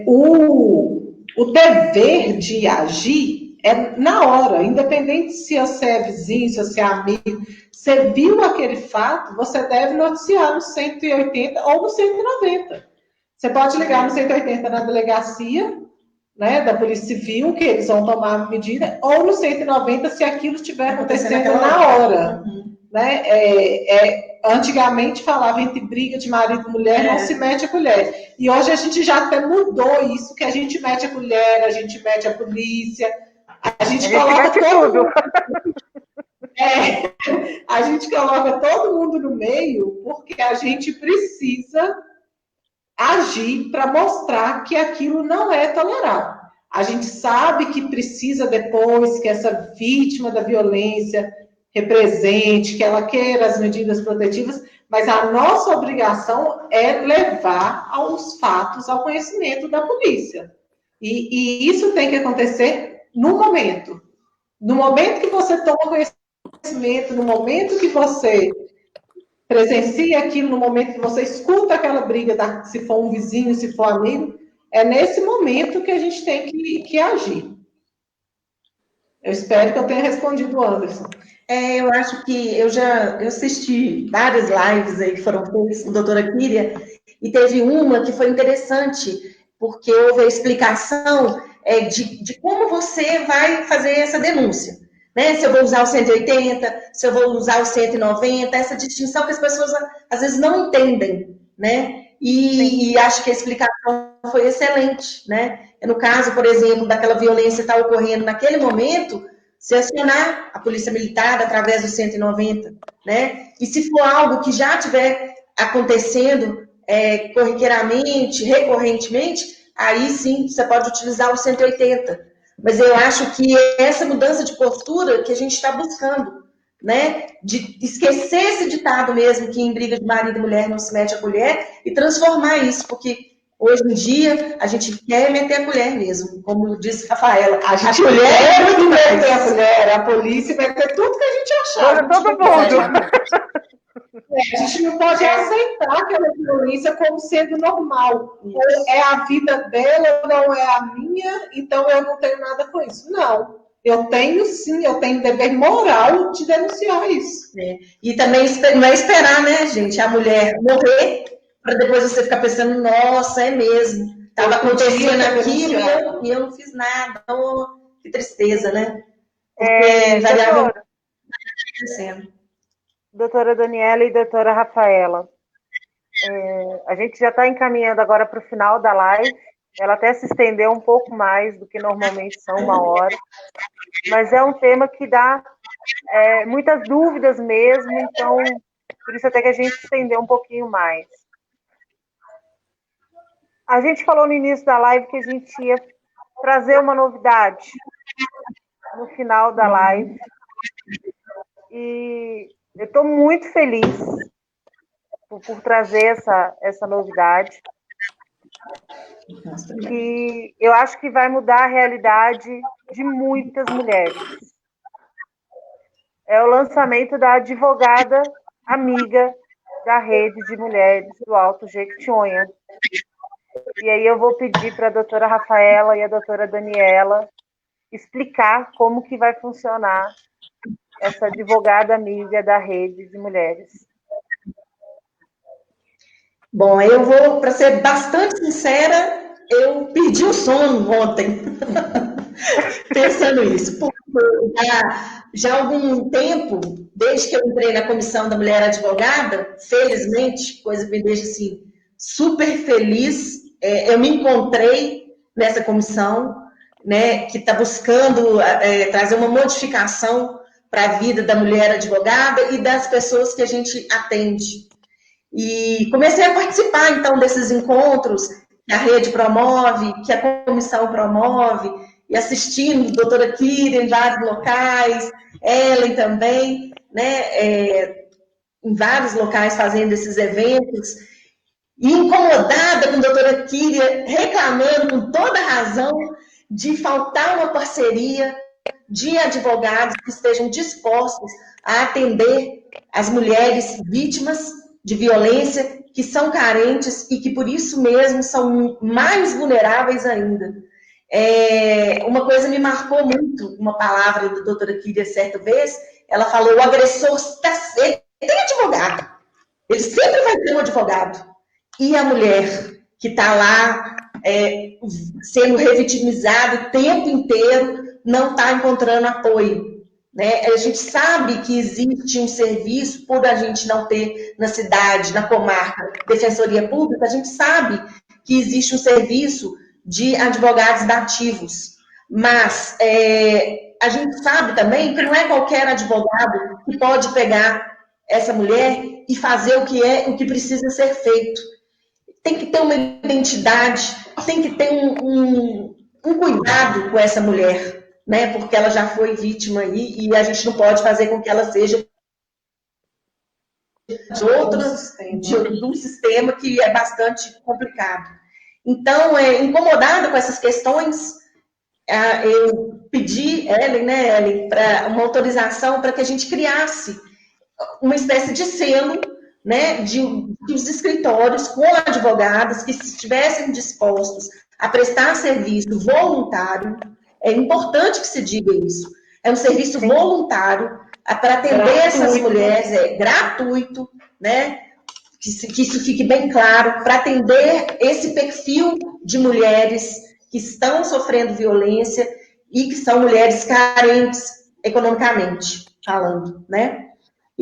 O dever de agir é na hora, independente se você é vizinho, se você é amigo, você viu aquele fato, você deve noticiar no 180 ou no 190. Você pode ligar no 180 na delegacia, né, da Polícia Civil, que eles vão tomar medida, ou no 190 se aquilo estiver acontecendo na hora. Né? Antigamente falava entre briga de marido e mulher, não se mete a colher. E hoje a gente já até mudou isso, que a gente mete a colher, a gente mete a polícia, a gente coloca todo mundo. A gente coloca todo mundo no meio, porque a gente precisa agir para mostrar que aquilo não é tolerável. A gente sabe que precisa depois que essa vítima da violência represente, que ela queira as medidas protetivas, mas a nossa obrigação é levar os fatos ao conhecimento da polícia. E isso tem que acontecer no momento. No momento que você toma conhecimento, no momento que você presencia aquilo, no momento que você escuta aquela briga, se for um vizinho, se for amigo, é nesse momento que a gente tem que agir. Eu espero que eu tenha respondido, Anderson. Eu acho que eu assisti várias lives aí que foram feitas com a doutora Kíria, e teve uma que foi interessante, porque houve a explicação de como você vai fazer essa denúncia. Né? Se eu vou usar o 180, se eu vou usar o 190, essa distinção que as pessoas às vezes não entendem, né? E acho que a explicação foi excelente, né? No caso, por exemplo, daquela violência que está ocorrendo naquele momento, se acionar a polícia militar através do 190, né? E se for algo que já estiver acontecendo corriqueiramente, recorrentemente, aí sim você pode utilizar o 180. Mas eu acho que essa mudança de postura que a gente está buscando, né? De esquecer esse ditado mesmo, que em briga de marido e mulher não se mete a colher, e transformar isso, porque hoje em dia a gente quer meter a colher mesmo, como disse Rafaela. A gente quer meter a colher, a polícia vai ter tudo que a gente achar. Todo mundo. A gente não pode aceitar aquela violência como sendo normal. Ou é a vida dela, ou não é a minha, então eu não tenho nada com isso. Não. eu tenho sim, eu tenho dever moral de denunciar isso. E também não é esperar, né, gente, a mulher morrer para depois você ficar pensando, nossa, é mesmo, estava acontecendo aquilo e eu não fiz nada. Oh, que tristeza, né? Porque invariavelmente está acontecendo. Doutora Daniela e doutora Rafaela, a gente já está encaminhando agora para o final da live. Ela até se estendeu um pouco mais do que normalmente são 1 hora, mas é um tema que dá muitas dúvidas mesmo, então por isso até que a gente estendeu um pouquinho mais. A gente falou no início da live que a gente ia trazer uma novidade no final da live, e eu estou muito feliz por trazer essa novidade, que eu acho que vai mudar a realidade de muitas mulheres. É o lançamento da advogada amiga da rede de mulheres do Alto Jequitinhonha. E aí eu vou pedir para a doutora Rafaela e a doutora Daniela explicar como que vai funcionar essa advogada amiga da rede de mulheres. Bom, eu vou, para ser bastante sincera, eu perdi o sono ontem, pensando isso, porque já há algum tempo, desde que eu entrei na Comissão da Mulher Advogada, felizmente, coisa que me deixa assim, super feliz, eu me encontrei nessa comissão, né, que está buscando trazer uma modificação para a vida da mulher advogada e das pessoas que a gente atende. E comecei a participar, então, desses encontros que a rede promove, que a comissão promove, e assistindo a doutora Kira em vários locais, Ellen também, né, em vários locais fazendo esses eventos, e incomodada com a doutora Kira, reclamando com toda razão de faltar uma parceria de advogados que estejam dispostos a atender as mulheres vítimas de violência, que são carentes e que, por isso mesmo, são mais vulneráveis ainda. Uma coisa me marcou muito, uma palavra da doutora Kíria, certa vez, ela falou, o agressor ele tem advogado, ele sempre vai ter um advogado. E a mulher que está lá sendo revitimizada o tempo inteiro, não está encontrando apoio. Né? A gente sabe que existe um serviço, por a gente não ter na cidade, na comarca, defensoria pública, a gente sabe que existe um serviço de advogados dativos, mas a gente sabe também que não é qualquer advogado que pode pegar essa mulher e fazer o que precisa ser feito. Tem que ter uma identidade, tem que ter um cuidado com essa mulher, né? Porque ela já foi vítima aí e a gente não pode fazer com que ela seja de um sistema que é bastante complicado. Então, incomodada com essas questões, eu pedi, Ellen, para uma autorização para que a gente criasse uma espécie de selo, né, de os escritórios com advogados que estivessem dispostos a prestar serviço voluntário. É importante que se diga isso. É um serviço voluntário para atender essas mulheres, gratuito, né? Que isso fique bem claro, para atender esse perfil de mulheres que estão sofrendo violência e que são mulheres carentes economicamente falando, né?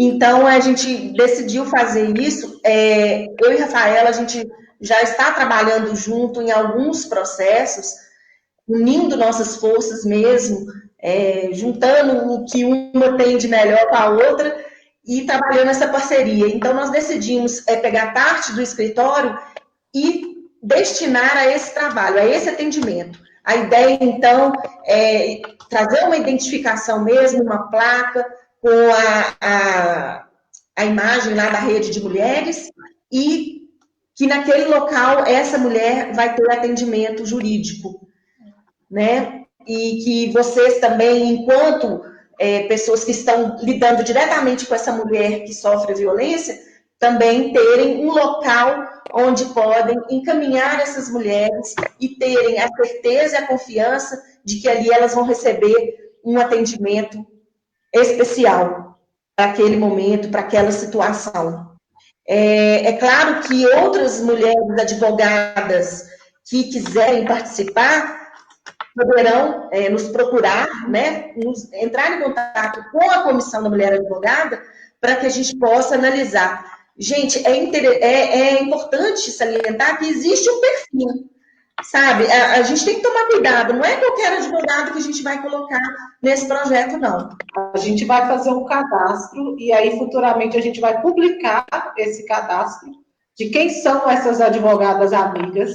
Então, a gente decidiu fazer isso. Eu e Rafaela, a gente já está trabalhando junto em alguns processos, unindo nossas forças mesmo, juntando o que uma tem de melhor com a outra e trabalhando essa parceria. Então, nós decidimos pegar parte do escritório e destinar a esse trabalho, a esse atendimento. A ideia, então, é trazer uma identificação mesmo, uma placa com a imagem lá da rede de mulheres e que naquele local essa mulher vai ter atendimento jurídico, né? E que vocês também, enquanto pessoas que estão lidando diretamente com essa mulher que sofre violência, também terem um local onde podem encaminhar essas mulheres e terem a certeza e a confiança de que ali elas vão receber um atendimento especial para aquele momento, para aquela situação. É claro que outras mulheres advogadas que quiserem participar poderão nos procurar, né, entrar em contato com a Comissão da Mulher Advogada para que a gente possa analisar. Gente, é importante salientar que existe um perfil, sabe? A gente tem que tomar cuidado, não é qualquer advogado que a gente vai colocar nesse projeto, não. A gente vai fazer um cadastro e aí futuramente a gente vai publicar esse cadastro de quem são essas advogadas amigas.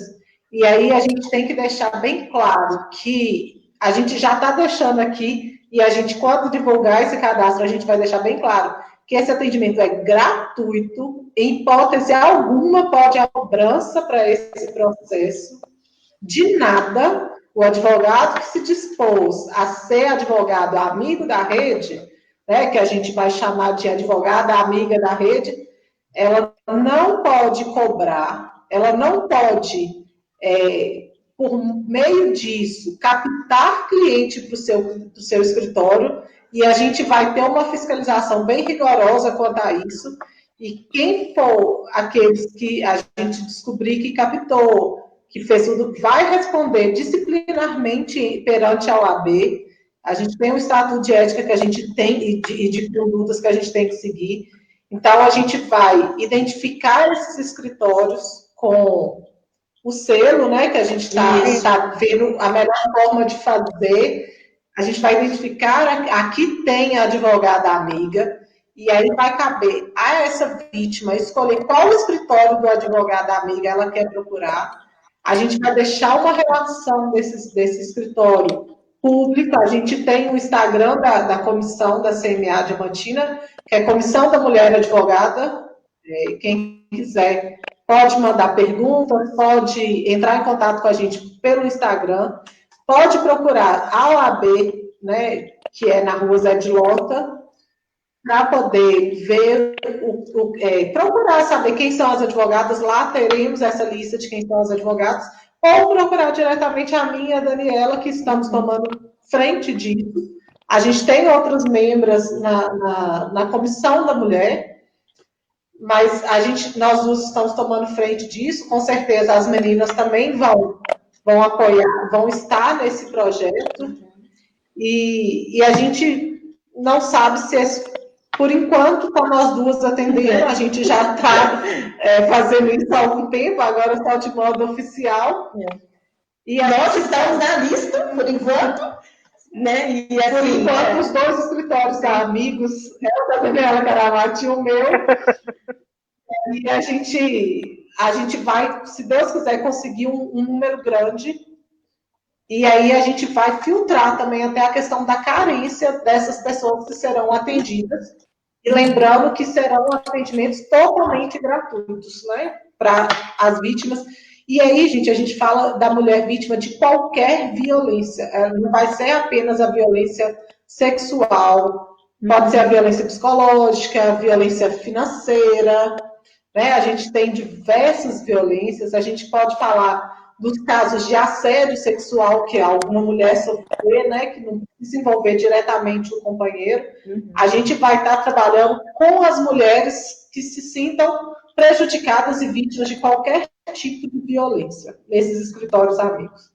E aí a gente tem que deixar bem claro que a gente já está deixando aqui, e a gente, quando divulgar esse cadastro, a gente vai deixar bem claro que esse atendimento é gratuito, em hipótese alguma pode haver cobrança para esse processo, de nada. O advogado que se dispôs a ser advogado amigo da rede, né, que a gente vai chamar de advogada amiga da rede, ela não pode cobrar, ela não pode, por meio disso, captar cliente para o seu escritório, e a gente vai ter uma fiscalização bem rigorosa quanto a isso, e quem for aqueles que a gente descobrir que captou, que fez tudo, vai responder disciplinarmente perante a OAB. A gente tem um estatuto de ética que a gente tem e de condutas que a gente tem que seguir. Então, a gente vai identificar esses escritórios com o selo, né, que a gente está vendo a melhor forma de fazer. A gente vai identificar, aqui tem a advogada amiga, e aí vai caber a essa vítima escolher qual escritório do advogado amiga ela quer procurar. A gente vai deixar uma relação desse escritório público. A gente tem o Instagram da comissão da CMA Diamantina, que é Comissão da Mulher Advogada. Quem quiser pode mandar perguntas, pode entrar em contato com a gente pelo Instagram, pode procurar a OAB, né, que é na Rua Zé de Lota, para poder ver, procurar saber quem são as advogadas. Lá teremos essa lista de quem são as advogadas, ou procurar diretamente a minha e a Daniela, que estamos tomando frente disso. A gente tem outras membros na Comissão da Mulher, mas nós duas estamos tomando frente disso. Com certeza as meninas também vão apoiar, vão estar nesse projeto, e a gente não sabe se por enquanto, com nós duas atendendo, a gente já está fazendo isso há algum tempo, agora só de modo oficial. E nós estamos na lista, por enquanto, né? E assim, por enquanto, os dois escritórios amigos, o da Daniela Caramati e o meu, e a gente vai, se Deus quiser, conseguir um número grande. E aí a gente vai filtrar também até a questão da carência dessas pessoas que serão atendidas. E lembrando que serão atendimentos totalmente gratuitos, né, para as vítimas. E aí, gente, a gente fala da mulher vítima de qualquer violência. Não vai ser apenas a violência sexual, pode ser a violência psicológica, a violência financeira, né? A gente tem diversas violências. A gente pode falar dos casos de assédio sexual que alguma mulher sofrer, né, que não se envolver diretamente o companheiro. A gente vai estar trabalhando com as mulheres que se sintam prejudicadas e vítimas de qualquer tipo de violência nesses escritórios amigos.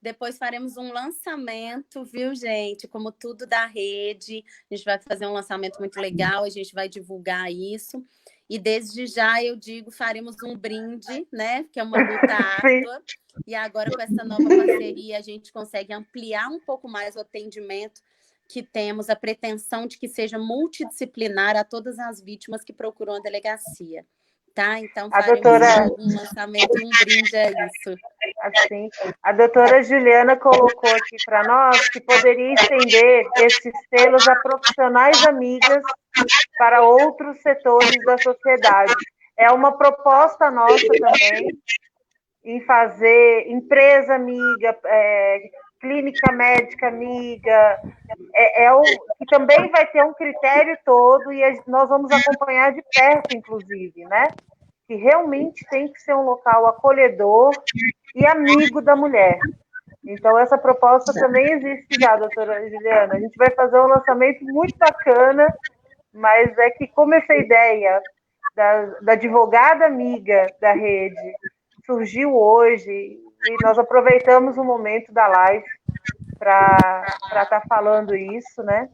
Depois faremos um lançamento, viu, gente? Como tudo da rede, a gente vai fazer um lançamento muito legal, a gente vai divulgar isso. E desde já eu digo, faremos um brinde, né? Que é uma luta árdua. E agora, com essa nova parceria, a gente consegue ampliar um pouco mais o atendimento que temos, a pretensão de que seja multidisciplinar a todas as vítimas que procuram a delegacia. Tá? Então, faremos um lançamento e um brinde a isso. Assim, a doutora Juliana colocou aqui para nós que poderia estender esses selos a profissionais amigas para outros setores da sociedade. É uma proposta nossa também, em fazer empresa amiga, clínica médica amiga, que também vai ter um critério todo, e nós vamos acompanhar de perto, inclusive, né? que realmente tem que ser um local acolhedor e amigo da mulher. Então, essa proposta também existe já, doutora Juliana. A gente vai fazer um lançamento muito bacana, mas é que como essa ideia da advogada amiga da rede surgiu hoje, e nós aproveitamos o momento da live para estar falando isso, né?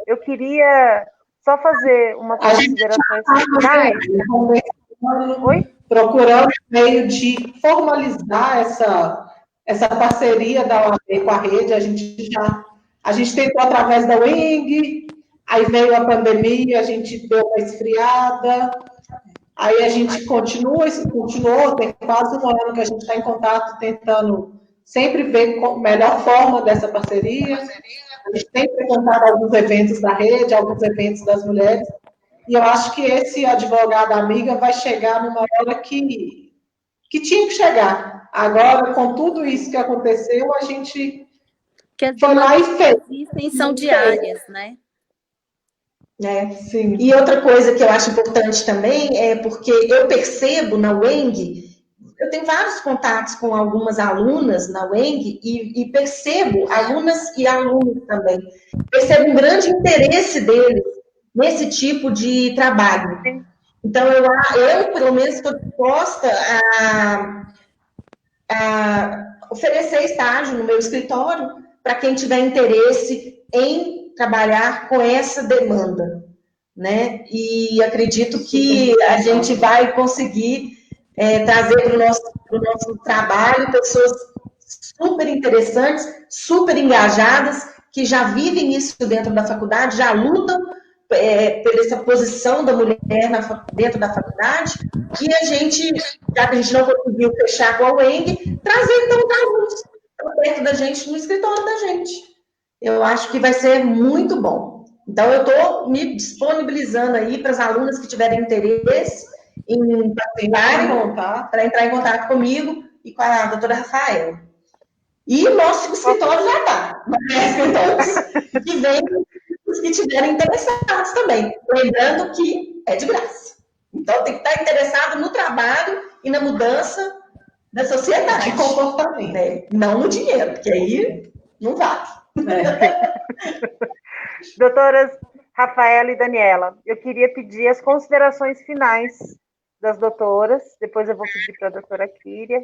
Eu queria só fazer umas considerações finais. Oi? Procurando meio de formalizar essa parceria da OAB com a rede. A gente tentou através da Wing, aí veio a pandemia, a gente deu uma esfriada, aí a gente continuou, tem quase um ano que a gente está em contato, tentando sempre ver a melhor forma dessa parceria. A gente tem frequentado alguns eventos da rede, alguns eventos das mulheres, e eu acho que esse advogado amiga vai chegar numa hora que tinha que chegar. Agora, com tudo isso que aconteceu, a gente foi lá e fez. São diárias, né? Sim. E outra coisa que eu acho importante também é porque eu percebo na UENG, eu tenho vários contatos com algumas alunas na UENG e percebo, alunas e alunos também, percebo um grande interesse deles nesse tipo de trabalho. Então, eu pelo menos, estou disposta a oferecer estágio no meu escritório para quem tiver interesse em trabalhar com essa demanda, né? E acredito que a gente vai conseguir trazer para o nosso trabalho pessoas super interessantes, super engajadas, que já vivem isso dentro da faculdade, já lutam por essa posição da mulher dentro da faculdade, e a gente, já que a gente não conseguiu fechar com a UENG, trazer então os alunos perto da gente, no escritório da gente. Eu acho que vai ser muito bom. Então, eu estou me disponibilizando aí para as alunas que tiverem interesse em participarem, para entrar em contato comigo e com a doutora Rafaela. E o nosso escritório já está, escritórios que vêm os que estiverem interessados também. Lembrando que é de graça. Então, tem que estar interessado no trabalho e na mudança da sociedade. De comportamento. Né? Não no dinheiro, porque aí não vale. Doutoras Rafaela e Daniela, eu queria pedir as considerações finais das doutoras, depois eu vou pedir para a doutora Kíria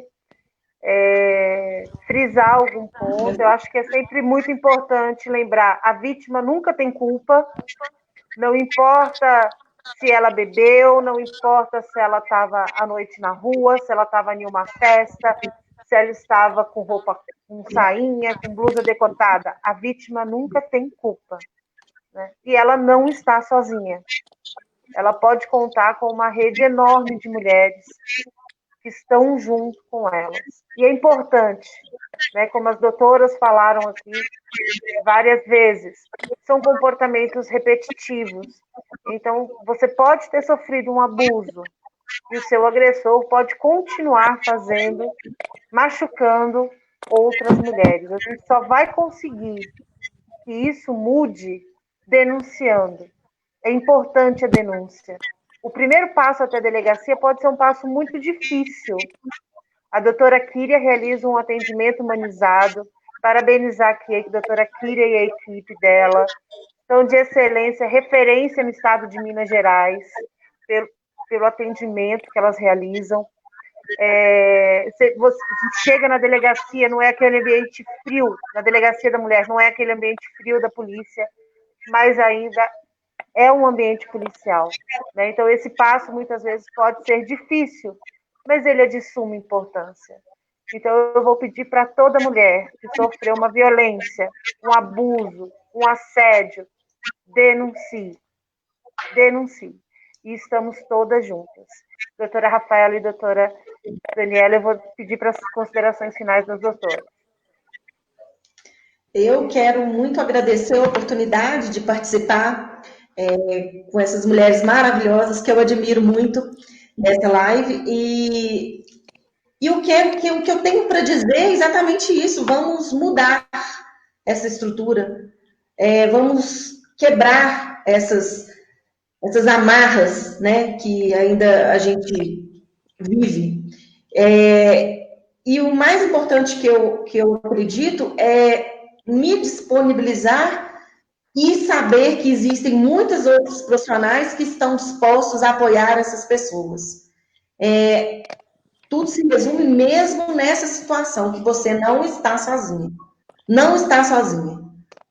frisar algum ponto. Eu acho que é sempre muito importante lembrar, a vítima nunca tem culpa, não importa se ela bebeu, não importa se ela estava à noite na rua, se ela estava em uma festa, se ela estava com roupa, com sainha, com blusa decotada, a vítima nunca tem culpa, né? E ela não está sozinha. Ela pode contar com uma rede enorme de mulheres que estão junto com elas. E é importante, né, como as doutoras falaram aqui várias vezes, são comportamentos repetitivos. Então, você pode ter sofrido um abuso e o seu agressor pode continuar fazendo, machucando outras mulheres. A gente só vai conseguir que isso mude denunciando. É importante a denúncia. O primeiro passo até a delegacia pode ser um passo muito difícil. A doutora Kíria realiza um atendimento humanizado. Parabenizar aqui a doutora Kíria e a equipe dela. São de excelência, referência no estado de Minas Gerais, pelo atendimento que elas realizam. Você chega na delegacia, não é aquele ambiente frio, na delegacia da mulher, não é aquele ambiente frio da polícia, mas ainda é um ambiente policial, né? Então, esse passo, muitas vezes, pode ser difícil, mas ele é de suma importância. Então, eu vou pedir para toda mulher que sofreu uma violência, um abuso, um assédio, denuncie. Denuncie. E estamos todas juntas. Doutora Rafaela e doutora Daniela, eu vou pedir para as considerações finais das doutoras. Eu quero muito agradecer a oportunidade de participar com essas mulheres maravilhosas que eu admiro muito nessa live, e o que eu tenho para dizer é exatamente isso: vamos mudar essa estrutura, vamos quebrar essas amarras, né, que ainda a gente vive. E o mais importante que eu acredito é me disponibilizar e saber que existem muitos outros profissionais que estão dispostos a apoiar essas pessoas. Tudo se resume mesmo nessa situação, que você não está sozinho. Não está sozinha.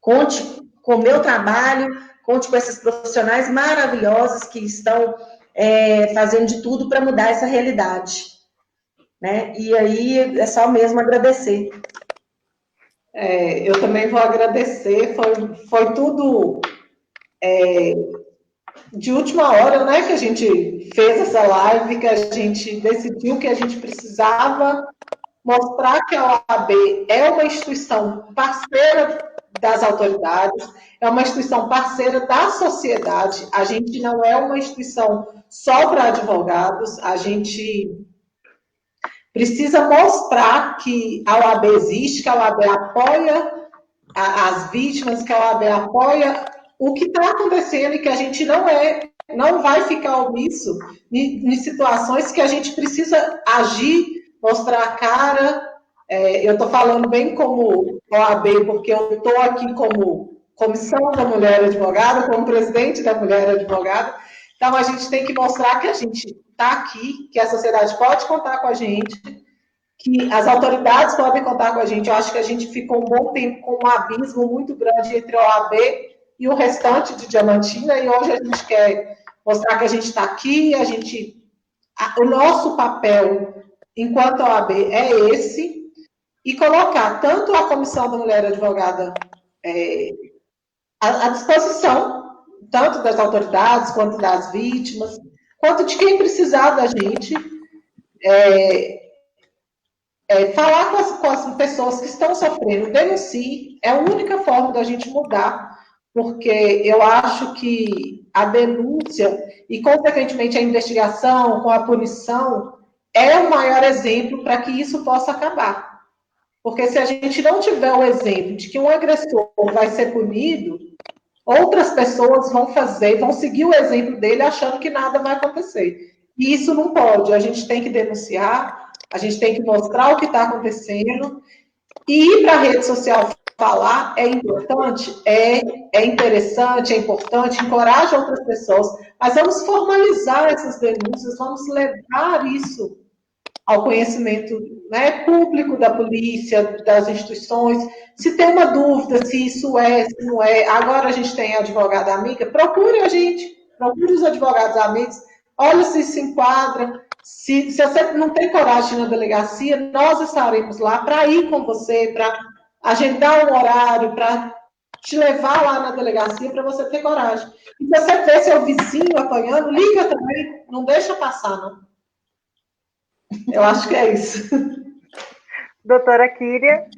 Conte com o meu trabalho, conte com esses profissionais maravilhosos que estão fazendo de tudo para mudar essa realidade. Né? E aí é só mesmo agradecer. Eu também vou agradecer, foi tudo de última hora, né, que a gente fez essa live, que a gente decidiu que a gente precisava mostrar que a OAB é uma instituição parceira das autoridades, é uma instituição parceira da sociedade, a gente não é uma instituição só para advogados, a gente precisa mostrar que a OAB existe, que a OAB apoia as vítimas, que a OAB apoia o que está acontecendo e que a gente não vai ficar omisso em situações que a gente precisa agir, mostrar a cara. Eu estou falando bem como OAB, porque eu estou aqui como Comissão da Mulher Advogada, como presidente da Mulher Advogada. Então, a gente tem que mostrar que a gente está aqui, que a sociedade pode contar com a gente, que as autoridades podem contar com a gente. Eu acho que a gente ficou um bom tempo com um abismo muito grande entre a OAB e o restante de Diamantina, e hoje a gente quer mostrar que a gente está aqui, o nosso papel enquanto OAB é esse, e colocar tanto a Comissão da Mulher Advogada à disposição, tanto das autoridades, quanto das vítimas, quanto de quem precisar da gente, falar com as pessoas que estão sofrendo, denuncie, é a única forma da gente mudar, porque eu acho que a denúncia e, consequentemente, a investigação com a punição é o maior exemplo para que isso possa acabar. Porque se a gente não tiver o exemplo de que um agressor vai ser punido, outras pessoas vão seguir o exemplo dele achando que nada vai acontecer. E isso não pode, a gente tem que denunciar, a gente tem que mostrar o que está acontecendo, e ir para a rede social falar é importante, é interessante, é importante, encoraja outras pessoas, mas vamos formalizar essas denúncias, vamos levar isso ao conhecimento, né, público da polícia, das instituições. Se tem uma dúvida se isso se não é, agora a gente tem advogada amiga, procure a gente, procure os advogados amigos, olha se se enquadra. Se você não tem coragem na delegacia, nós estaremos lá para ir com você, para agendar um horário, para te levar lá na delegacia para você ter coragem. E se você vê seu vizinho apanhando, liga também, não deixa passar, não. Eu acho que é isso. Doutora Kíria.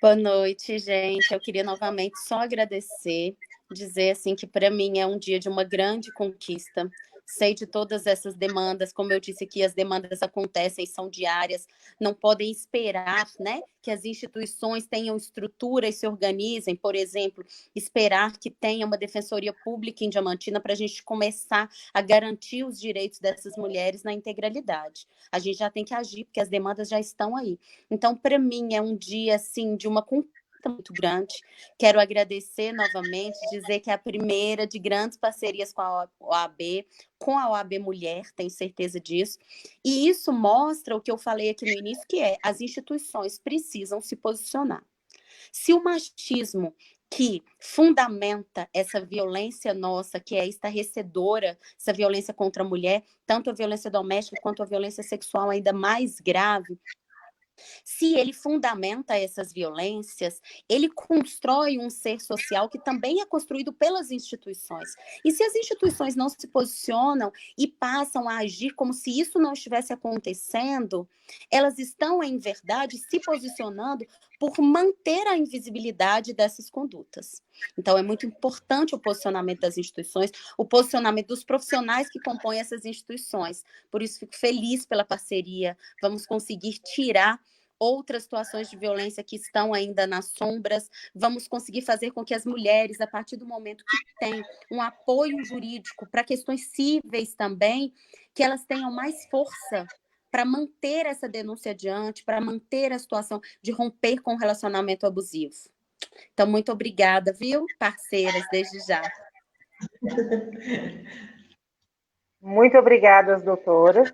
Boa noite, gente. Eu queria novamente só agradecer, dizer assim que para mim é um dia de uma grande conquista. Sei de todas essas demandas, como eu disse aqui, as demandas acontecem, são diárias, não podem esperar, né, que as instituições tenham estrutura e se organizem, por exemplo, esperar que tenha uma defensoria pública em Diamantina para a gente começar a garantir os direitos dessas mulheres na integralidade. A gente já tem que agir, porque as demandas já estão aí. Então, para mim, é um dia, assim, de uma conquista muito grande. Quero agradecer novamente, dizer que é a primeira de grandes parcerias com a OAB, com a OAB Mulher, tenho certeza disso. E isso mostra o que eu falei aqui no início, que é as instituições precisam se posicionar. Se o machismo que fundamenta essa violência nossa, que é estarrecedora, essa violência contra a mulher, tanto a violência doméstica quanto a violência sexual ainda mais grave, se ele fundamenta essas violências, ele constrói um ser social que também é construído pelas instituições. E se as instituições não se posicionam e passam a agir como se isso não estivesse acontecendo, elas estão, em verdade, se posicionando por manter a invisibilidade dessas condutas. Então, é muito importante o posicionamento das instituições, o posicionamento dos profissionais que compõem essas instituições. Por isso, fico feliz pela parceria. Vamos conseguir tirar outras situações de violência que estão ainda nas sombras, vamos conseguir fazer com que as mulheres, a partir do momento que têm um apoio jurídico para questões cíveis também, que elas tenham mais força para manter essa denúncia adiante, para manter a situação de romper com o relacionamento abusivo. Então, muito obrigada, viu, parceiras, desde já. Muito obrigada às doutoras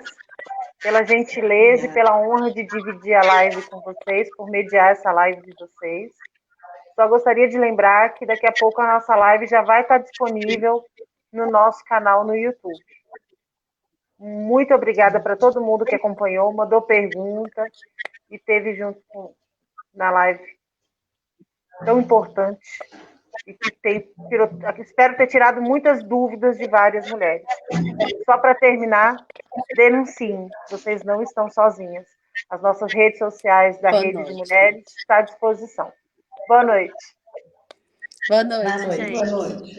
pela gentileza e pela honra de dividir a live com vocês, por mediar essa live de vocês. Só gostaria de lembrar que daqui a pouco a nossa live já vai estar disponível no nosso canal no YouTube. Muito obrigada para todo mundo que acompanhou, mandou pergunta e esteve junto na live tão importante e que espero ter tirado muitas dúvidas de várias mulheres. Só para terminar, denunciem, vocês não estão sozinhas. As nossas redes sociais da Rede de Mulheres estão à disposição. Boa noite. Boa noite, Boa noite. gente. Boa noite.